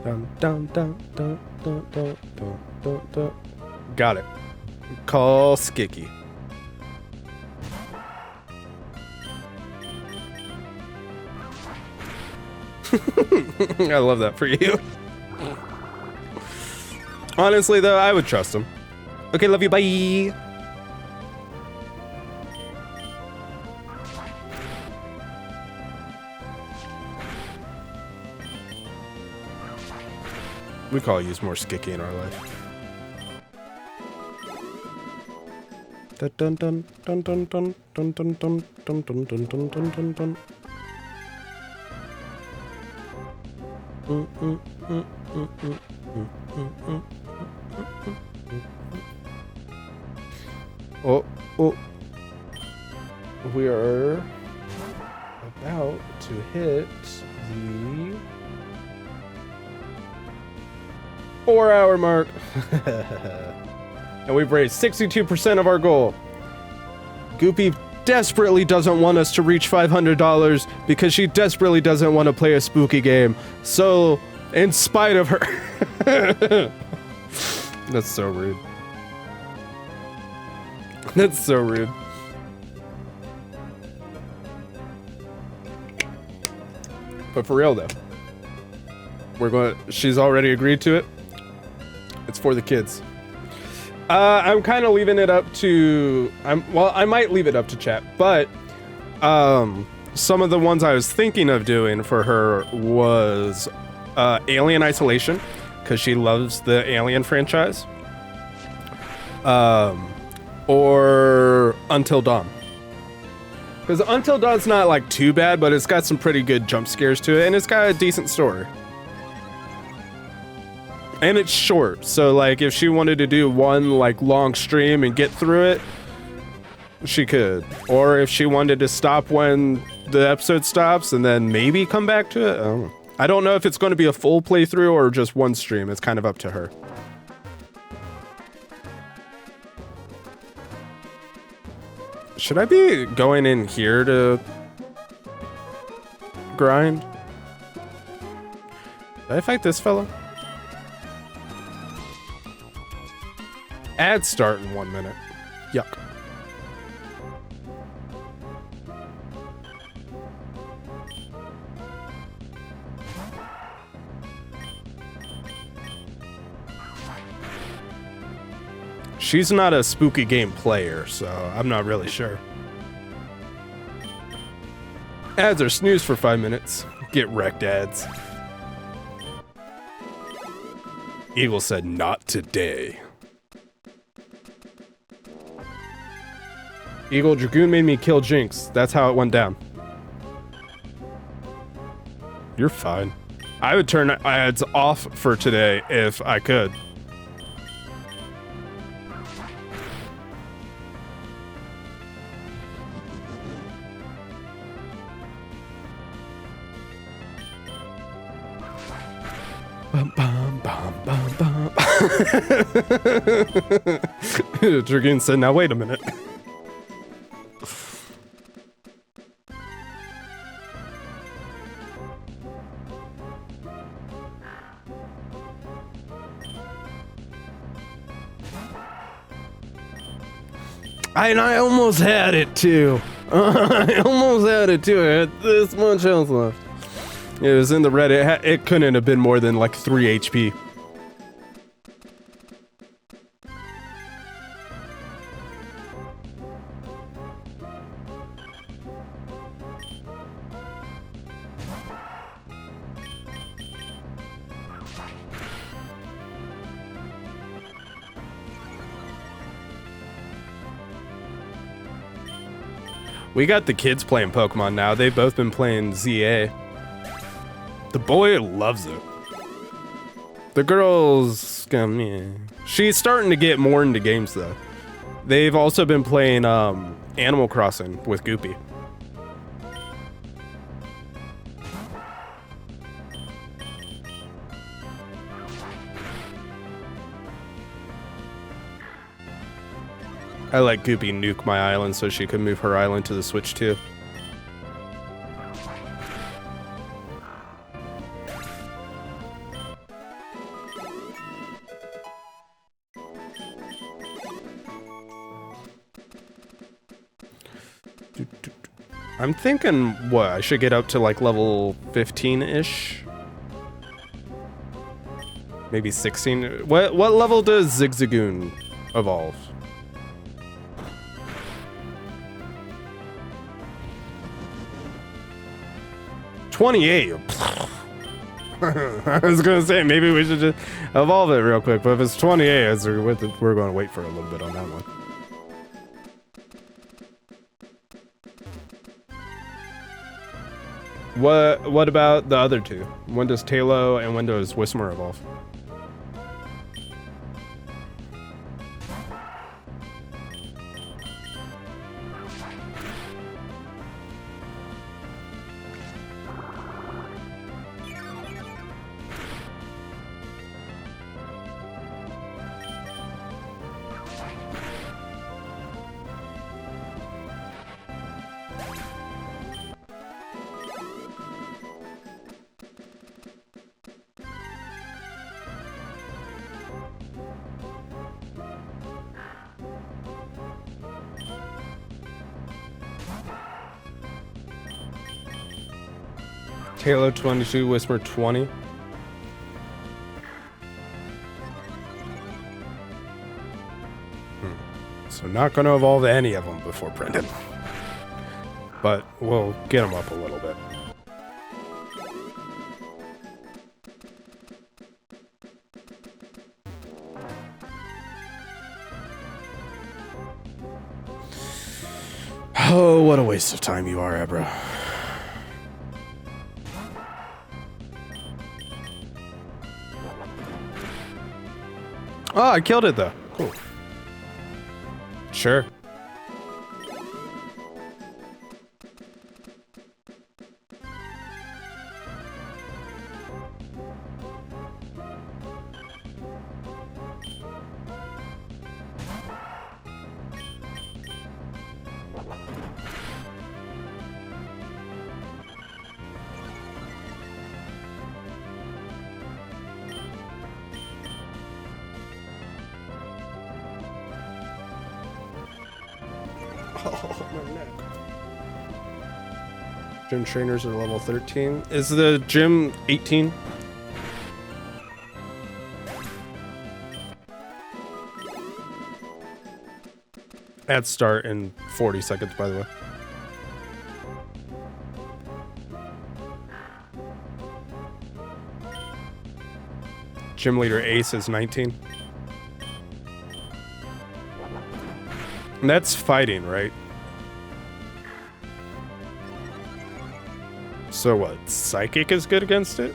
Dun, dun, dun, dun, dun, dun, dun, dun. Got it. Call Skicky. I love that for you. Honestly, though, I would trust him. Okay, love you. Bye. We could all use more Skicky in our life. Dun dun dun dun dun dun dun dun dun dun dun dun dun dun dun. Oh, oh. We are about to hit the 4-hour mark. And we've raised 62% of our goal. Goopy desperately doesn't want us to reach $500 because she desperately doesn't want to play a spooky game. So, in spite of her... That's so rude. That's so rude. But for real though, she's already agreed to it. It's for the kids. I'm kind of leaving it up to, I might leave it up to chat, but some of the ones I was thinking of doing for her was Alien Isolation, because she loves the Alien franchise, or Until Dawn. Because Until Dawn's not like too bad, but it's got some pretty good jump scares to it, and it's got a decent story. And it's short, so like if she wanted to do one like long stream and get through it, she could. Or if she wanted to stop when the episode stops and then maybe come back to it, I don't know if it's going to be a full playthrough or just one stream. It's kind of up to her. Should I be going in here to grind? Did I fight this fella? Ads start in 1 minute. Yuck. She's not a spooky game player, so I'm not really sure. Ads are snooze for 5 minutes. Get wrecked, ads. Eagle said, not today. Eagle, Dragoon made me kill Jinx. That's how it went down. You're fine. I would turn ads off for today if I could. Bum, bum, bum, bum, bum. Dragoon said, now wait a minute. I almost had it too. I almost had it too. I had this much health left. It was in the red. It couldn't have been more than like 3 HP. We got the kids playing Pokemon now. They've both been playing ZA. The boy loves it. The girl's, yeah. She's starting to get more into games though. They've also been playing Animal Crossing with Goopy. I let Goopy nuke my island so she could move her island to the Switch too. I'm thinking, what, I should get up to like level 15-ish? Maybe 16? What level does Zigzagoon evolve? $28. I was gonna say maybe we should just evolve it real quick, but if it's 28, we're gonna wait for a little bit on that one. What about the other two? When does Talo and when does Whismur evolve? Halo 22, Whisper 20. So not going to evolve any of them before Brendan. But we'll get them up a little bit. Oh, what a waste of time you are, Ebra. Oh, I killed it though. Cool. Sure. Oh, my neck. Gym trainers are level 13. Is the gym 18? Ads start in 40 seconds, by the way. Gym leader Ace is 19. And that's fighting, right? So what? Psychic is good against it?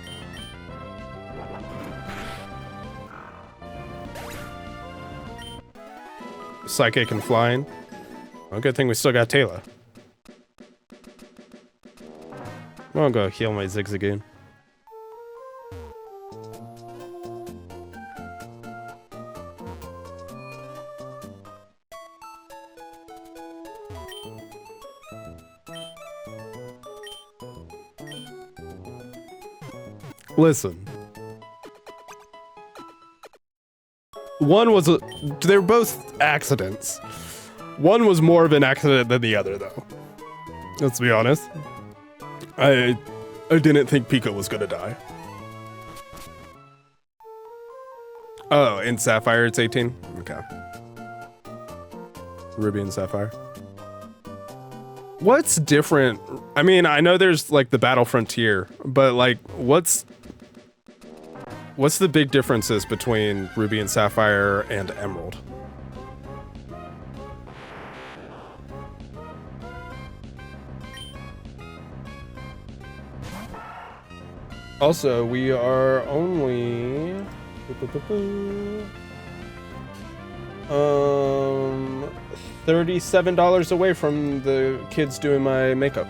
Psychic and flying. Well, good thing we still got Taylor. I'll go heal my Zigzagoon. Listen. One was they're both accidents. One was more of an accident than the other, though. Let's be honest. I didn't think Pico was gonna die. Oh, in Sapphire it's 18? Okay. Ruby and Sapphire. What's different? I mean, I know there's like the Battle Frontier, but like what's the big differences between Ruby and Sapphire and Emerald? Also, we are only $37 away from the kids doing my makeup.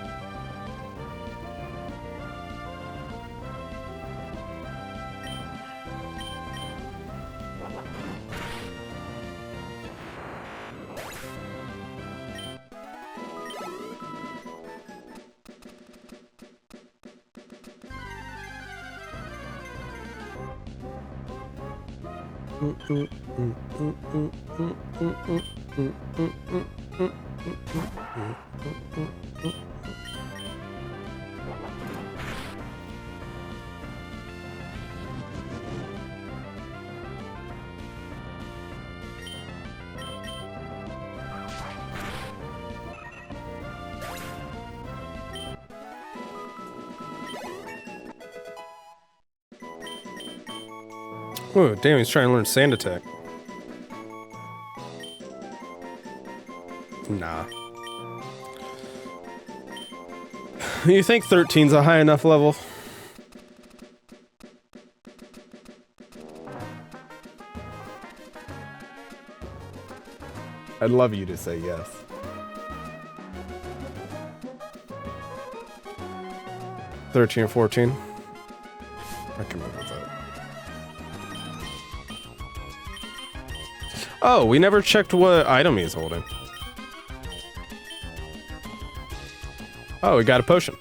Oh, damn, he's trying to learn Sand Attack. Nah. You think 13's a high enough level? I'd love you to say yes. $13 or $14? I can live with that. Oh, we never checked what item he's holding. Oh, we got a potion.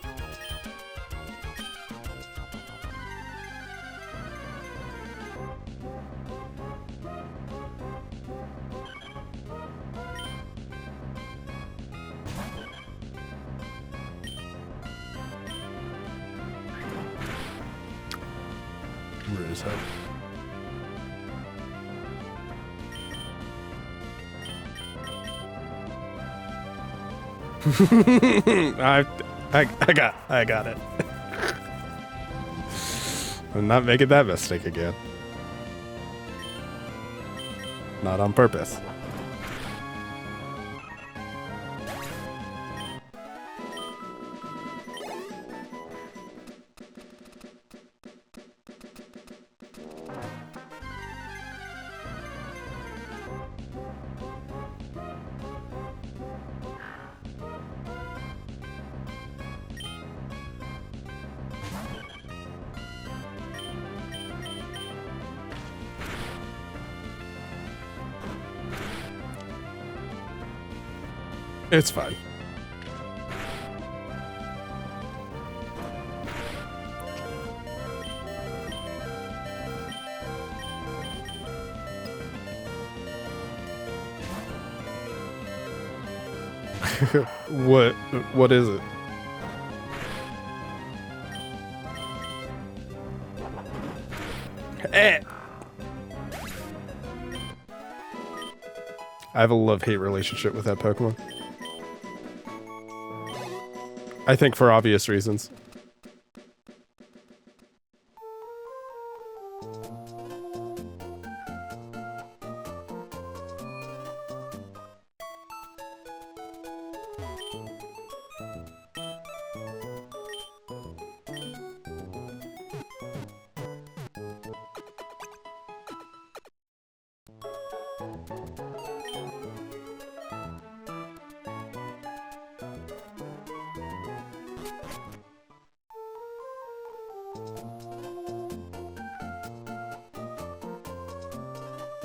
Rear his head. I got it. I'm not making that mistake again. Not on purpose. It's fine. What is it? I have a love-hate relationship with that Pokemon. I think for obvious reasons.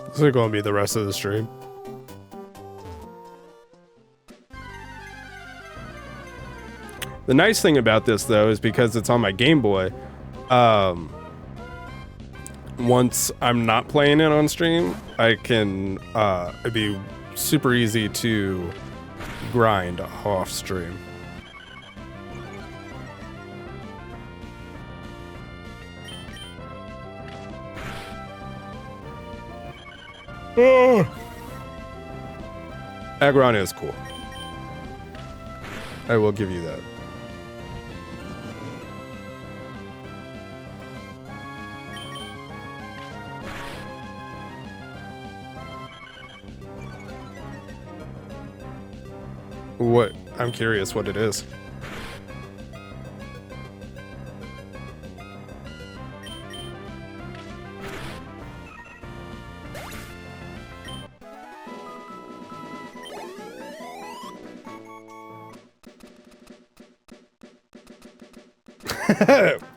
This is going to be the rest of the stream. The nice thing about this, though, is because it's on my Game Boy, once I'm not playing it on stream, I can, it'd be super easy to grind off stream. Aggron is cool. I will give you that. What? I'm curious what it is.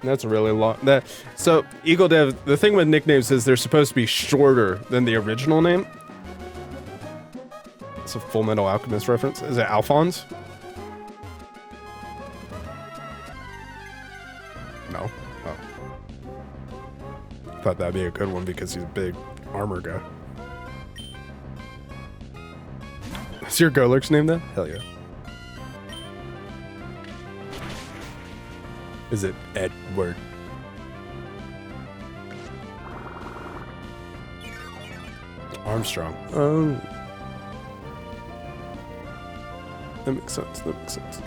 That's really long. So Eagle Dev, the thing with nicknames is they're supposed to be shorter than the original name. It's a Full Metal Alchemist reference. Is it Alphonse? No. Oh. Thought that'd be a good one because he's a big armor guy. Is your Golurk's name then? Hell yeah. Is it Edward? Armstrong. Oh. That makes sense. That makes sense.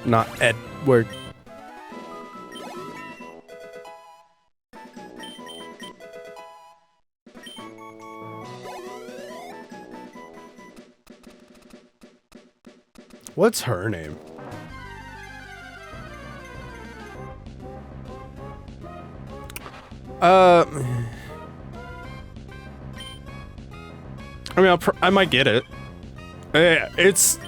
Not Edward. What's her name? I mean, I might get it. It's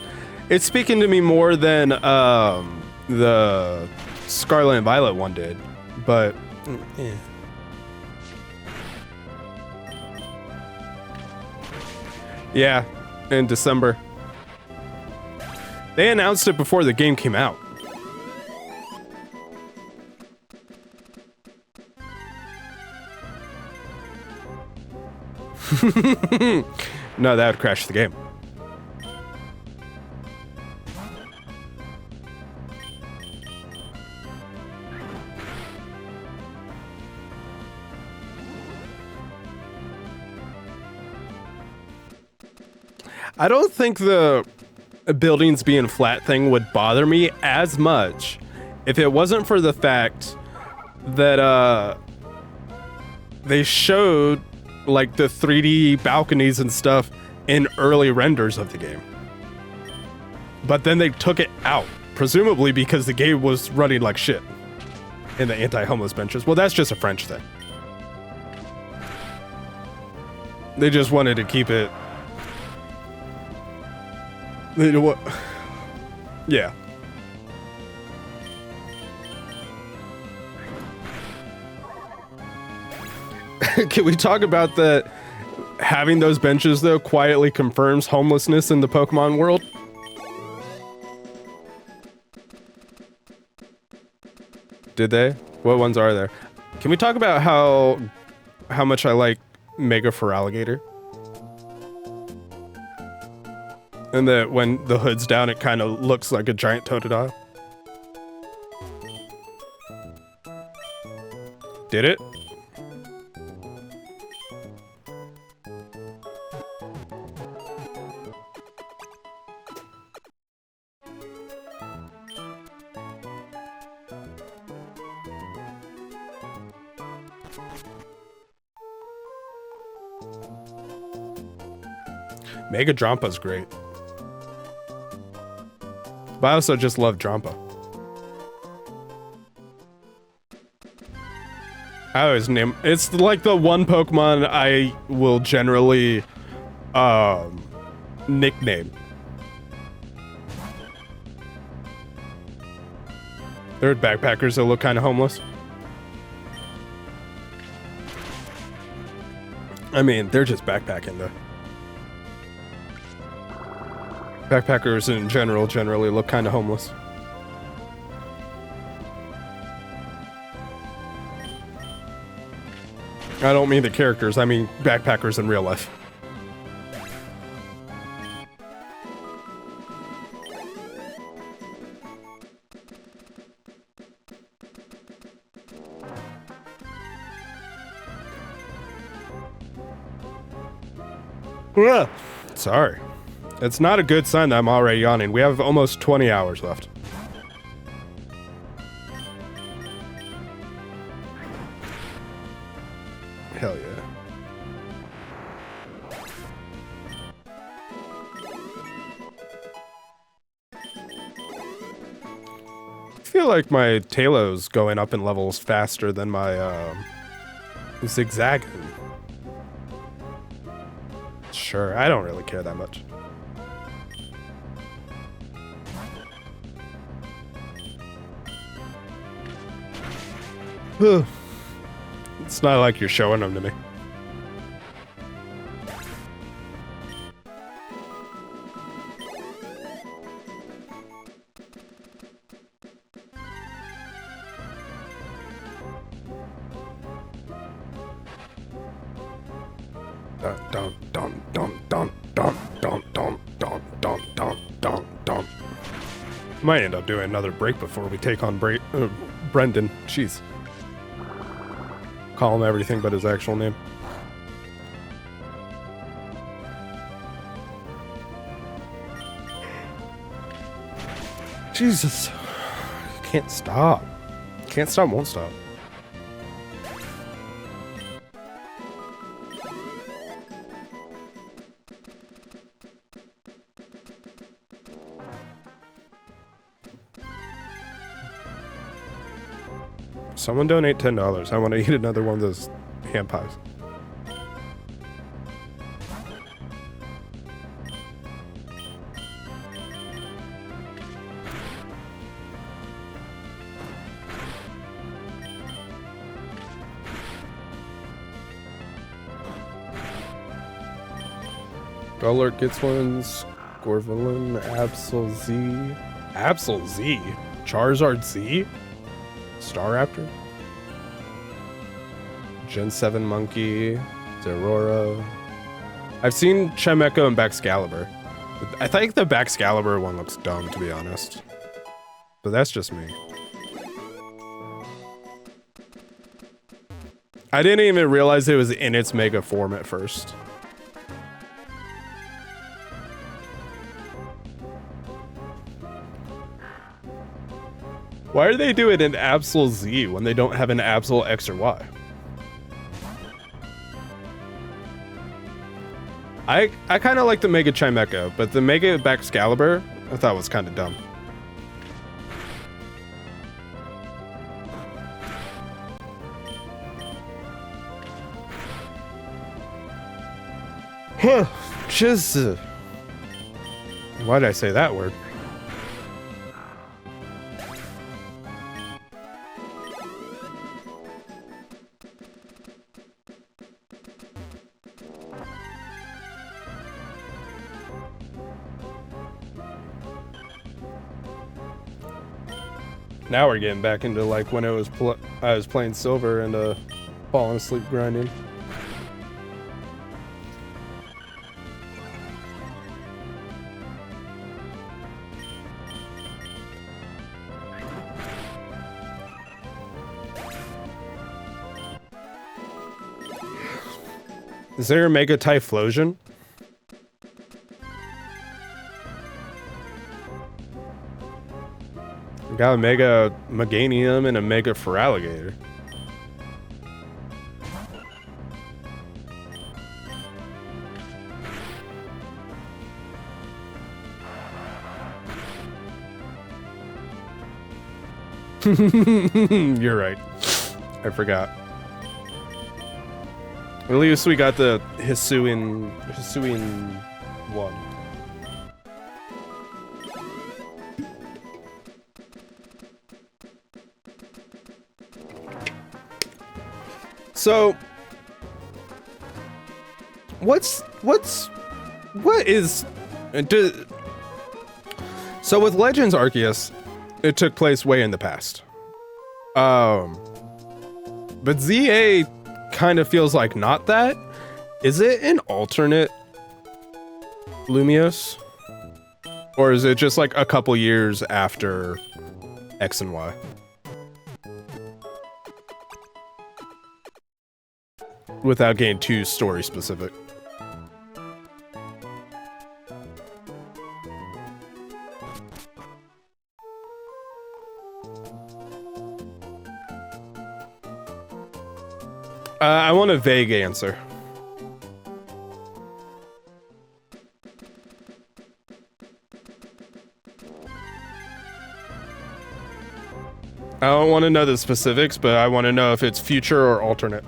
speaking to me more than the Scarlet and Violet one did, but yeah, in December. They announced it before the game came out. No, that would crash the game. I don't think the buildings being flat thing would bother me as much if it wasn't for the fact that they showed like the 3D balconies and stuff in early renders of the game. But then they took it out, presumably because the game was running like shit in the anti-homeless benches. Well, that's just a French thing. They just wanted to keep it. You know what? Yeah. Can we talk about that? Having those benches though quietly confirms homelessness in the Pokemon world. Did they? What ones are there? Can we talk about how much I like Mega Feraligatr? And that when the hood's down, it kind of looks like a giant Totodile. Did it? Mega Drompa's great. But I also just love Drampa. I always name it's like the one Pokemon I will generally nickname. There are backpackers that look kind of homeless. I mean, they're just backpacking though. Backpackers in general generally look kind of homeless. I don't mean the characters, I mean backpackers in real life. Ugh. Sorry. It's not a good sign that I'm already yawning. We have almost 20 hours left. Hell yeah. I feel like my Tailow's going up in levels faster than my Zigzagoon. Sure, I don't really care that much. It's not like you're showing them to me. Might end up doing another break before we take on Brendan. Jeez. Call him everything but his actual name. Jesus. Can't stop. Can't stop, won't stop. Someone donate $10. I want to eat another one of those ham pies. Golurk gets one. Scorvalin, Absol Z. Absol Z? Charizard Z? Staraptor? Gen 7 Monkey, Zerora. I've seen Chimecho and Baxcalibur. I think the Baxcalibur one looks dumb, to be honest. But that's just me. I didn't even realize it was in its mega form at first. Why are they doing an Absol Z when they don't have an Absol X or Y? I kind of like the Mega Chimecho, but the Mega Baxcalibur I thought was kind of dumb. Huh. Just... why did I say that word? Now we're getting back into like when I was playing Silver and falling asleep grinding. Is there a Mega Typhlosion? Got a Mega Meganium and a Mega Feraligatr. You're right. I forgot. At least we got the Hisuian one. So, what is, so with Legends Arceus, it took place way in the past. But ZA kind of feels like not that. Is it an alternate Lumiose? Or is it just like a couple years after X and Y? Without getting too story specific. I want a vague answer. I don't want to know the specifics, but I want to know if it's future or alternate.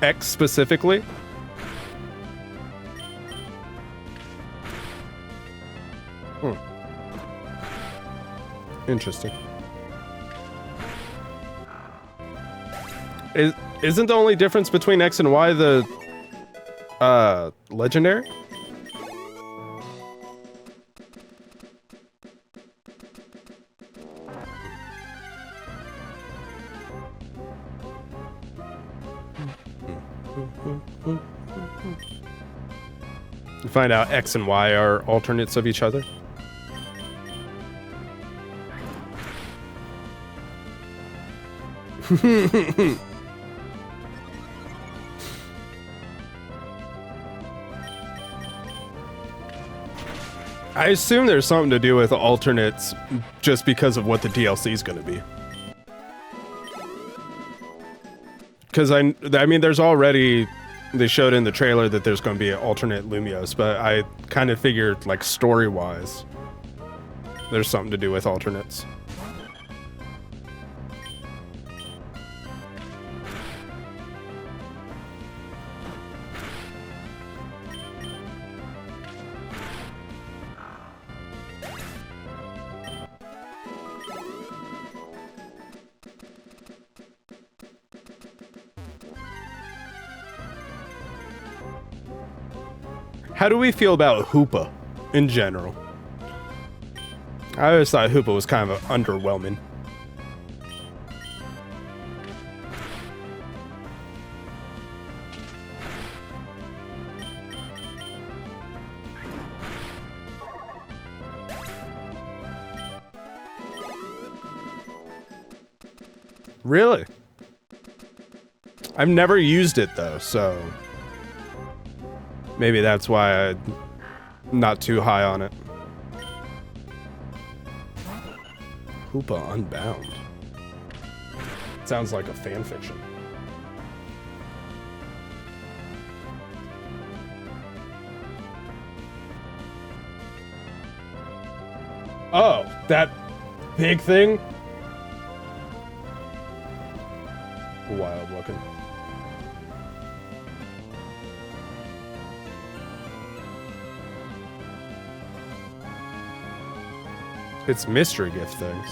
X specifically? Interesting. Isn't the only difference between X and Y the legendary? You find out X and Y are alternates of each other. I assume there's something to do with alternates just because of what the DLC is going to be. Because I mean, there's already, they showed in the trailer that there's going to be an alternate Lumiose, but I kind of figured, like, story-wise, there's something to do with alternates. How do we feel about Hoopa in general? I always thought Hoopa was kind of underwhelming. Really? I've never used it though, so Maybe that's why I'm not too high on it. Hoopa Unbound. Sounds like a fan fiction. Oh, that big thing? Wild looking. It's mystery gift things.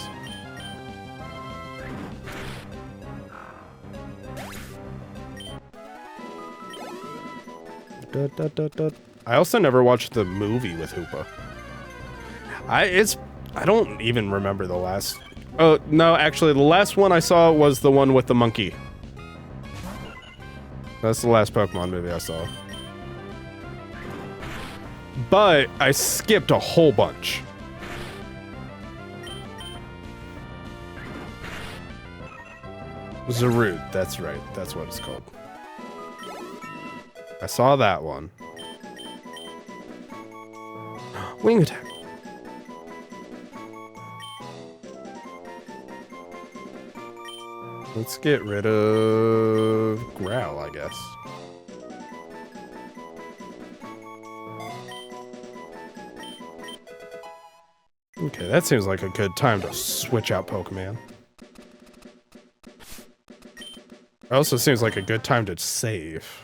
I also never watched the movie with Hoopa. I don't even remember the last. Oh no, actually, the last one I saw was the one with the monkey. That's the last Pokemon movie I saw. But I skipped a whole bunch. Zarude, that's right. That's what it's called. I saw that one. Wing attack. Let's get rid of Growl, I guess. Okay, that seems like a good time to switch out Pokemon. It also seems like a good time to save.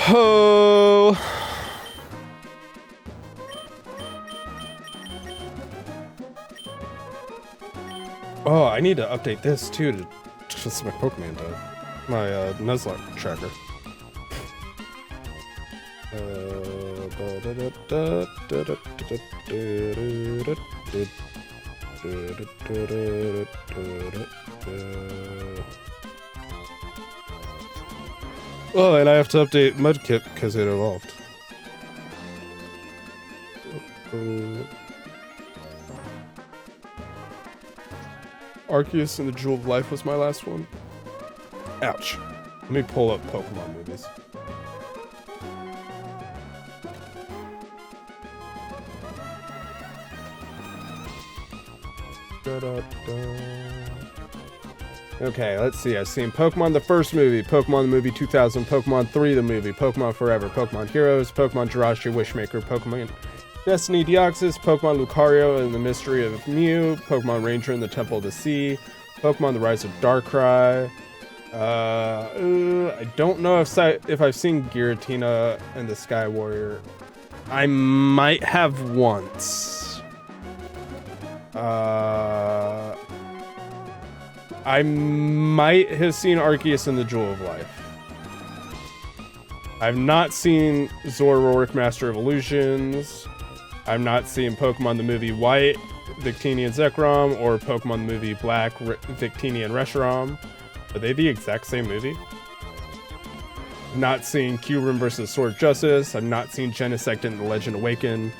Oh. Oh, I need to update this too to just my Pokemon dog. My Nuzlocke tracker. Oh, and I have to update Mudkip because it evolved. Arceus and the Jewel of Life was my last one. Ouch. Let me pull up Pokemon movies. Okay, let's see. I've seen Pokemon the first movie, Pokemon the movie 2000, Pokemon 3 the movie, Pokemon Forever, Pokemon Heroes, Pokemon Jirachi Wishmaker, Pokemon Destiny Deoxys, Pokemon Lucario and the Mystery of Mew, Pokemon Ranger and the Temple of the Sea, Pokemon The Rise of Darkrai. I don't know if I've seen Giratina and the Sky Warrior. I might have once. I might have seen Arceus and the Jewel of Life. I've not seen Zoroark Master Evolutions. I've not seen Pokemon the movie White, Victini and Zekrom, or Pokemon the movie Black, Victini and Reshiram. Are they the exact same movie? I've not seen Kyurem vs. Sword of Justice. I've not seen Genesect and the Legend Awaken.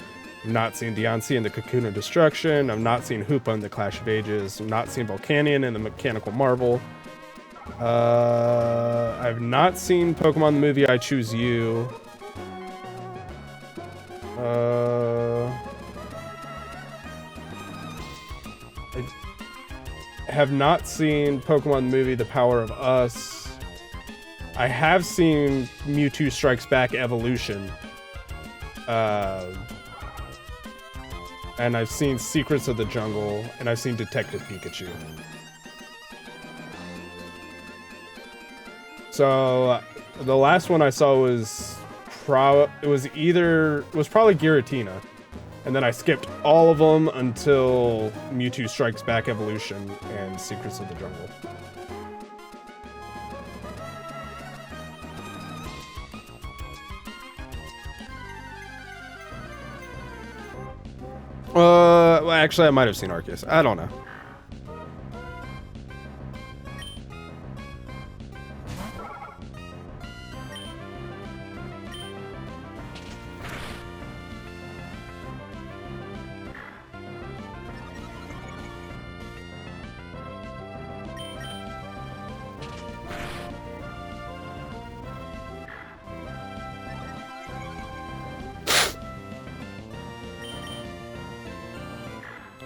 I've not seen Diancie and the Cocoon of Destruction. I've not seen Hoopa and the Clash of Ages. I've not seen Volcanion and the Mechanical Marvel. I've not seen Pokemon the movie I Choose You. I have not seen Pokemon the movie The Power of Us. I have seen Mewtwo Strikes Back Evolution. And I've seen Secrets of the Jungle, and I've seen Detective Pikachu. So the last one I saw was probably Giratina, and then I skipped all of them until Mewtwo Strikes Back Evolution and Secrets of the Jungle. Well, actually, I might have seen Arceus. I don't know.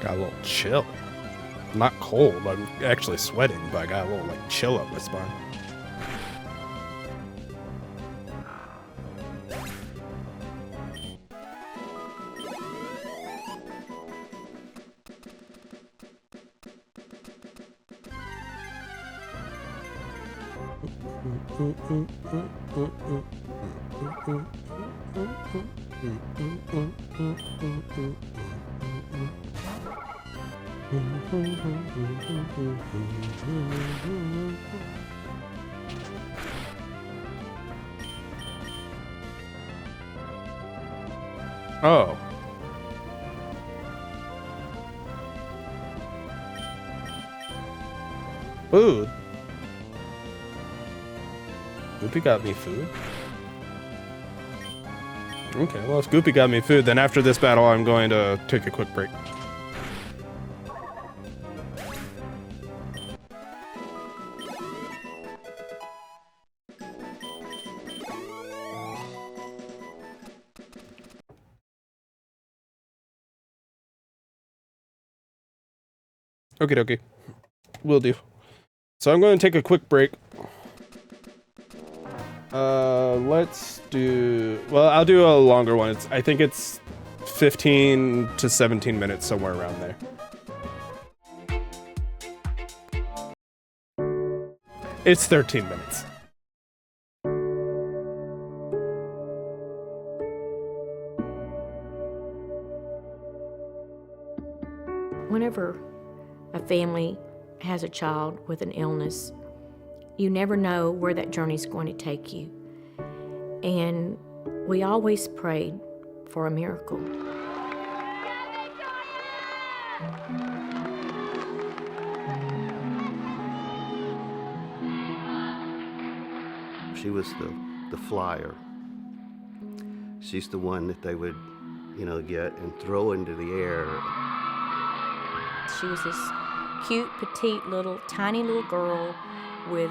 Got a little chill. Not cold, I'm actually sweating, but I got a little like chill up my spine. Oh. Food. Goopy got me food. Okay, well, if Goopy got me food, then after this battle, I'm going to take a quick break. Okie dokie. Will do. So I'm going to take a quick break. Let's do... Well, I'll do a longer one. I think it's 15 to 17 minutes, somewhere around there. It's 13 minutes. Whenever a family has a child with an illness, you never know where that journey's going to take you. And we always prayed for a miracle. She was the flyer. She's the one that they would, get and throw into the air. She was this cute, petite, tiny little girl with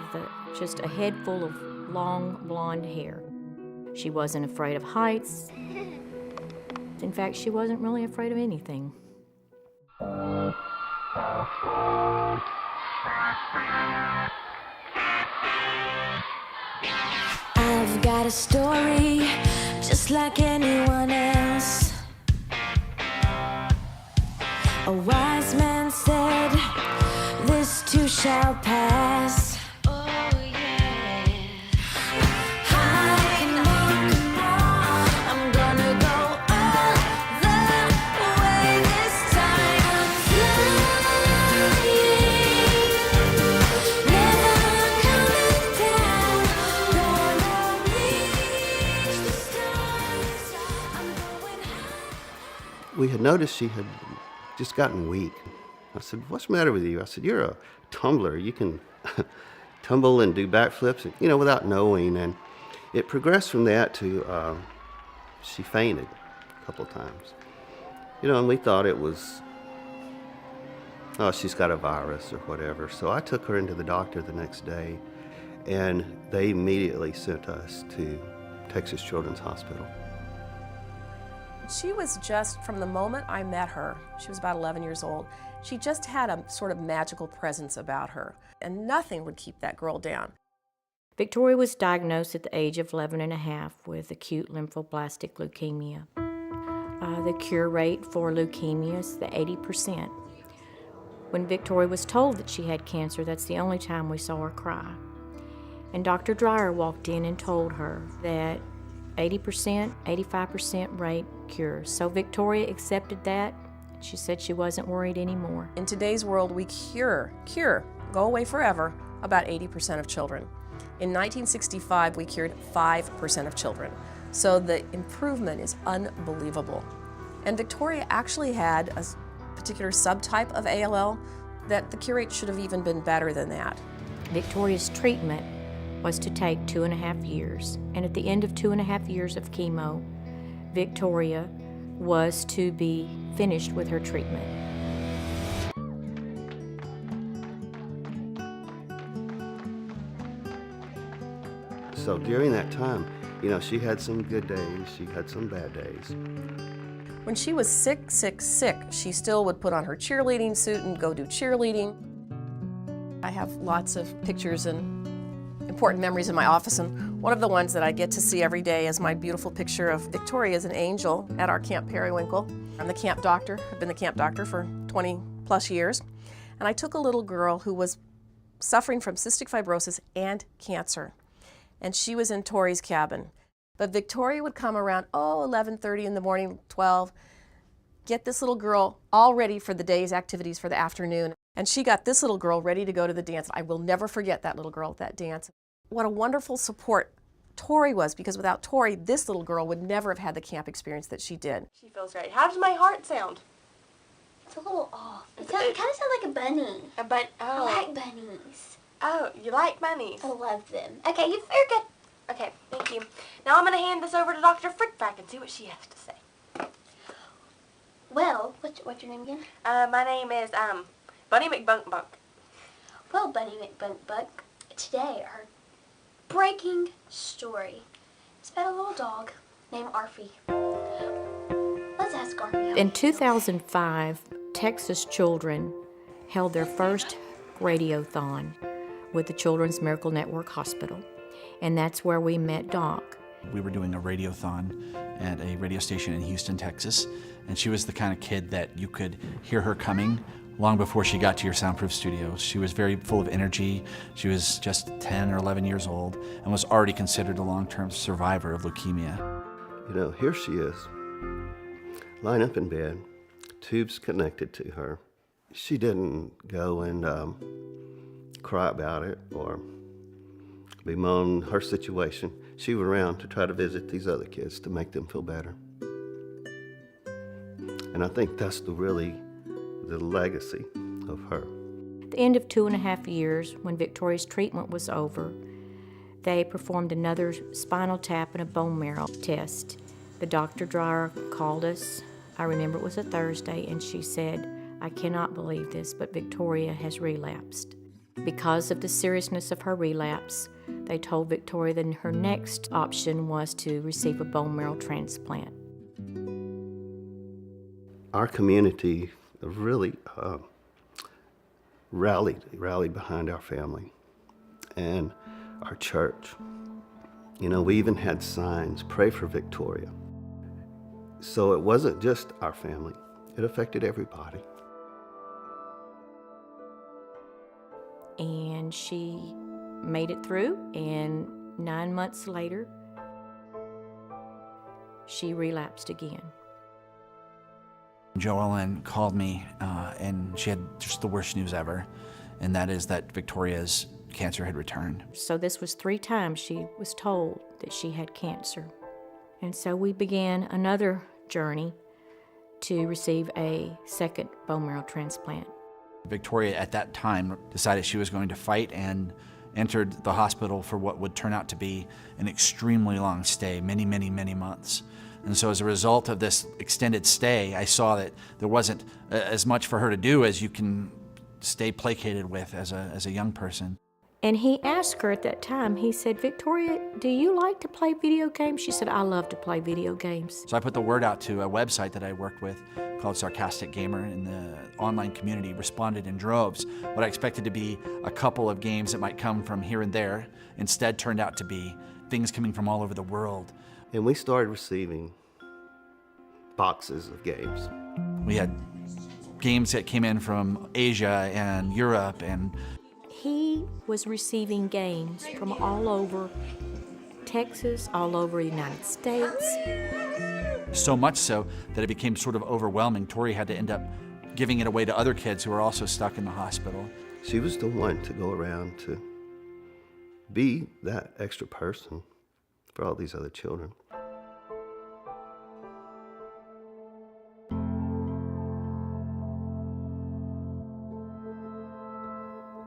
just a head full of long blonde hair. She wasn't afraid of heights. In fact, she wasn't really afraid of anything. I've got a story just like anyone else. A wise man said, this too shall pass. Oh yeah. High and on, I'm gonna go all the way this time. Flying, never coming down. Gonna reach the stars. I'm going high. We had noticed she had just gotten weak. I said, what's the matter with you? I said, you're a tumbler. You can tumble and do backflips, without knowing. And it progressed from that to she fainted a couple of times. And we thought it was, oh, she's got a virus or whatever. So I took her into the doctor the next day, and they immediately sent us to Texas Children's Hospital. She was just, from the moment I met her, she was about 11 years old, she just had a sort of magical presence about her, and nothing would keep that girl down. Victoria was diagnosed at the age of 11 and a half with acute lymphoblastic leukemia. The cure rate for leukemia is the 80%. When Victoria was told that she had cancer, that's the only time we saw her cry. And Dr. Dreyer walked in and told her that 80%, 85% rate cure. So Victoria accepted that. She said she wasn't worried anymore. In today's world, we cure, go away forever, about 80% of children. In 1965, we cured 5% of children. So the improvement is unbelievable. And Victoria actually had a particular subtype of ALL that the cure rate should have even been better than that. Victoria's treatment was to take 2.5 years. And at the end of 2.5 years of chemo, Victoria was to be finished with her treatment. So during that time, she had some good days, she had some bad days. When she was sick, she still would put on her cheerleading suit and go do cheerleading. I have lots of pictures and important memories in my office, and one of the ones that I get to see every day is my beautiful picture of Victoria as an angel at our Camp Periwinkle. I'm the camp doctor. I've been the camp doctor for 20 plus years. And I took a little girl who was suffering from cystic fibrosis and cancer. And she was in Tori's cabin. But Victoria would come around, 11:30 in the morning, 12, get this little girl all ready for the day's activities for the afternoon. And she got this little girl ready to go to the dance. I will never forget that little girl at that dance. What a wonderful support Tori was, because without Tori, this little girl would never have had the camp experience that she did. She feels great. How does my heart sound? It's a little off. It kind of sounds like a bunny. I like bunnies. Oh, you like bunnies? I love them. Okay, you're good. Okay, thank you. Now I'm going to hand this over to Dr. Frickback and see what she has to say. Well, what's your name again? My name is Bunny McBunkbunk. Well, Bunny McBunkbuck, today our breaking story is about a little dog named Arfie. Let's ask Arfie how In he feels. 2005, Texas children held their first radiothon with the Children's Miracle Network Hospital, and that's where we met Doc. We were doing a radiothon at a radio station in Houston, Texas, and she was the kind of kid that you could hear her coming long before she got to your soundproof studio. She was very full of energy. She was just 10 or 11 years old and was already considered a long-term survivor of leukemia. You know, here she is, lying up in bed, tubes connected to her. She didn't go and cry about it or bemoan her situation. She was around to try to visit these other kids to make them feel better. And I think that's the legacy of her. At the end of 2.5 years, when Victoria's treatment was over, they performed another spinal tap and a bone marrow test. The Dr. Dreyer called us. I remember it was a Thursday, and she said, "I cannot believe this, but Victoria has relapsed." Because of the seriousness of her relapse, they told Victoria that her next option was to receive a bone marrow transplant. Our community really rallied behind our family and our church. You know, we even had signs, "Pray for Victoria." So it wasn't just our family, it affected everybody. And she made it through, and 9 months later, she relapsed again. Joellen called me and she had just the worst news ever, and that is that Victoria's cancer had returned. So this was 3 times she was told that she had cancer. And so we began another journey to receive a second bone marrow transplant. Victoria at that time decided she was going to fight and entered the hospital for what would turn out to be an extremely long stay, many, many, many months. And so as a result of this extended stay, I saw that there wasn't as much for her to do as you can stay placated with as a young person. And he asked her at that time, he said, "Victoria, do you like to play video games?" She said, "I love to play video games." So I put the word out to a website that I worked with called Sarcastic Gamer, and the online community responded in droves. What I expected to be a couple of games that might come from here and there instead turned out to be things coming from all over the world. And we started receiving boxes of games. We had games that came in from Asia and Europe, and He was receiving games from all over Texas, all over the United States. so much so that it became sort of overwhelming. Tori had to end up giving it away to other kids who were also stuck in the hospital. She was the one to go around to be that extra person for all these other children.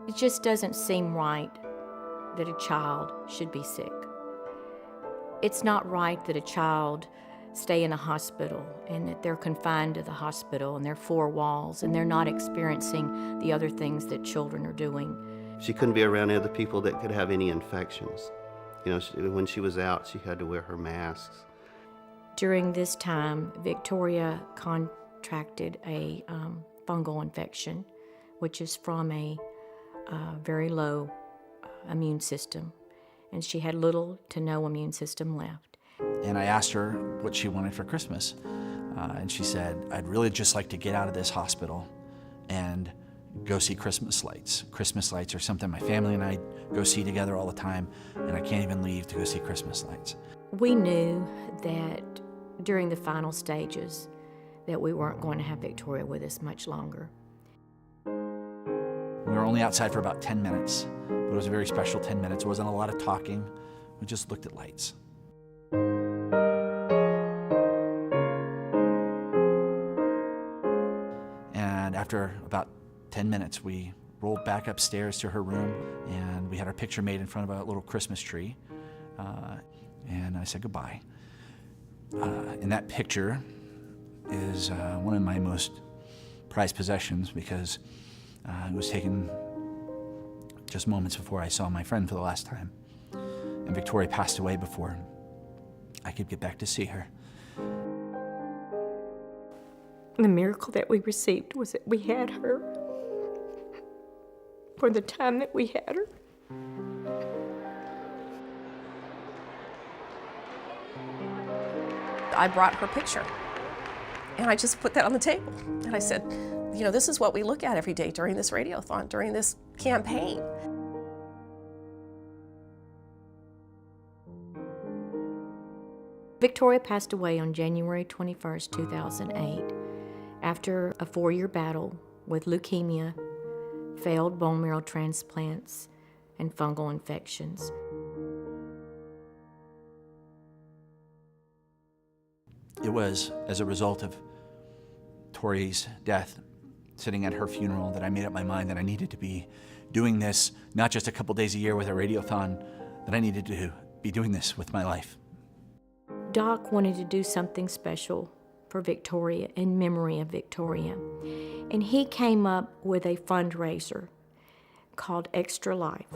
It just doesn't seem right that a child should be sick. It's not right that a child stay in a hospital and that they're confined to the hospital and their 4 walls and they're not experiencing the other things that children are doing. She couldn't be around other people that could have any infections. You know, when she was out, she had to wear her masks. During this time, Victoria contracted a fungal infection, which is from a very low immune system, and she had little to no immune system left. And I asked her what she wanted for Christmas, and she said, I'd really just like to get out of this hospital and go see Christmas lights. Christmas lights are something my family and I go see together all the time, and I can't even leave to go see Christmas lights. We knew that during the final stages that we weren't going to have Victoria with us much longer. We were only outside for about 10 minutes, but it was a very special 10 minutes. There wasn't a lot of talking. We just looked at lights. And after about 10 minutes, we rolled back upstairs to her room, and we had our picture made in front of a little Christmas tree. And I said goodbye. And that picture is one of my most prized possessions, because it was taken just moments before I saw my friend for the last time. And Victoria passed away before I could get back to see her. The miracle that we received was that we had her for the time that we had her. I brought her picture, and I just put that on the table. And I said, you know, this is what we look at every day during this radiothon, during this campaign. Victoria passed away on January 21st, 2008, after a 4-year battle with leukemia, failed bone marrow transplants, and fungal infections. It was as a result of Tori's death, sitting at her funeral, that I made up my mind that I needed to be doing this, not just a couple days a year with a radiothon, that I needed to be doing this with my life. Doc wanted to do something special for Victoria, in memory of Victoria, and he came up with a fundraiser called Extra Life.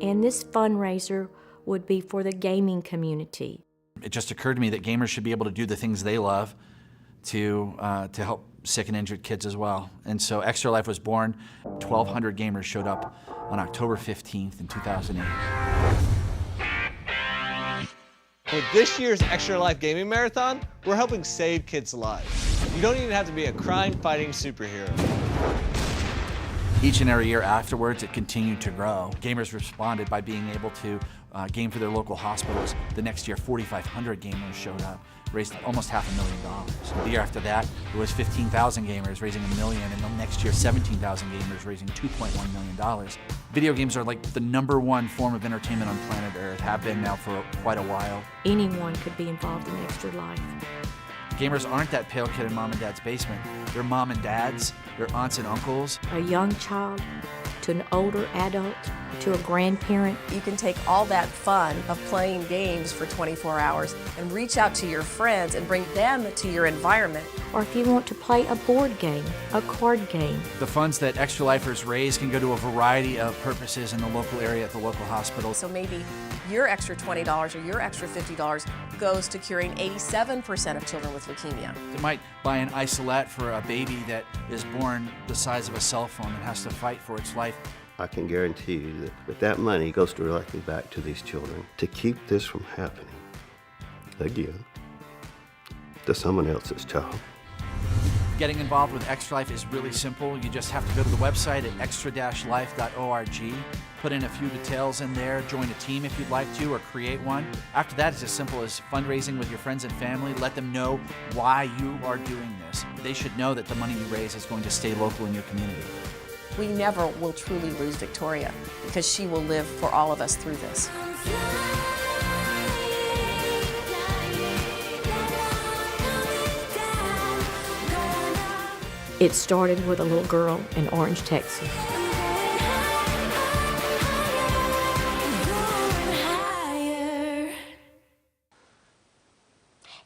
And this fundraiser would be for the gaming community. It just occurred to me that gamers should be able to do the things they love to help sick and injured kids as well. And so Extra Life was born. 1,200 gamers showed up on October 15th in 2008. With this year's Extra Life Gaming Marathon, we're helping save kids' lives. You don't even have to be a crime-fighting superhero. Each and every year afterwards, it continued to grow. Gamers responded by being able to game for their local hospitals. The next year, 4,500 gamers showed up, raised almost $500,000. The year after that, it was 15,000 gamers raising $1 million, and the next year, 17,000 gamers raising $2.1 million. Video games are like the #1 form of entertainment on planet Earth, have been now for quite a while. Anyone could be involved in Extra Life. Gamers aren't that pale kid in mom and dad's basement. They're mom and dads, they're aunts and uncles. A young child to an older adult to a grandparent. You can take all that fun of playing games for 24 hours and reach out to your friends and bring them to your environment. Or if you want to play a board game, a card game. The funds that Extra Lifers raise can go to a variety of purposes in the local area at the local hospital. So maybe your extra $20 or your extra $50 goes to curing 87% of children with leukemia. They might buy an isolette for a baby that is born the size of a cell phone and has to fight for its life. I can guarantee you that with that money goes directly back to these children to keep this from happening again to someone else's child. Getting involved with Extra Life is really simple. You just have to go to the website at extra-life.org, put in a few details in there, join a team if you'd like to, or create one. After that, it's as simple as fundraising with your friends and family. Let them know why you are doing this. They should know that the money you raise is going to stay local in your community. We never will truly lose Victoria because she will live for all of us through this. It started with a little girl in Orange, Texas.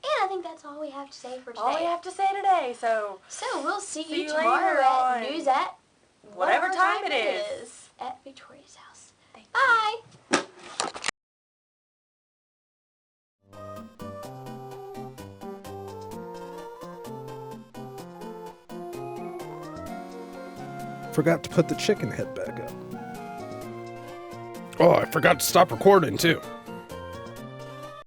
And I think that's all we have to say for today. All we have to say today, so So we'll see See you you tomorrow later at on news at whatever time it is. at Victoria's house. Bye. Forgot to put the chicken head back up. Oh, I forgot to stop recording too.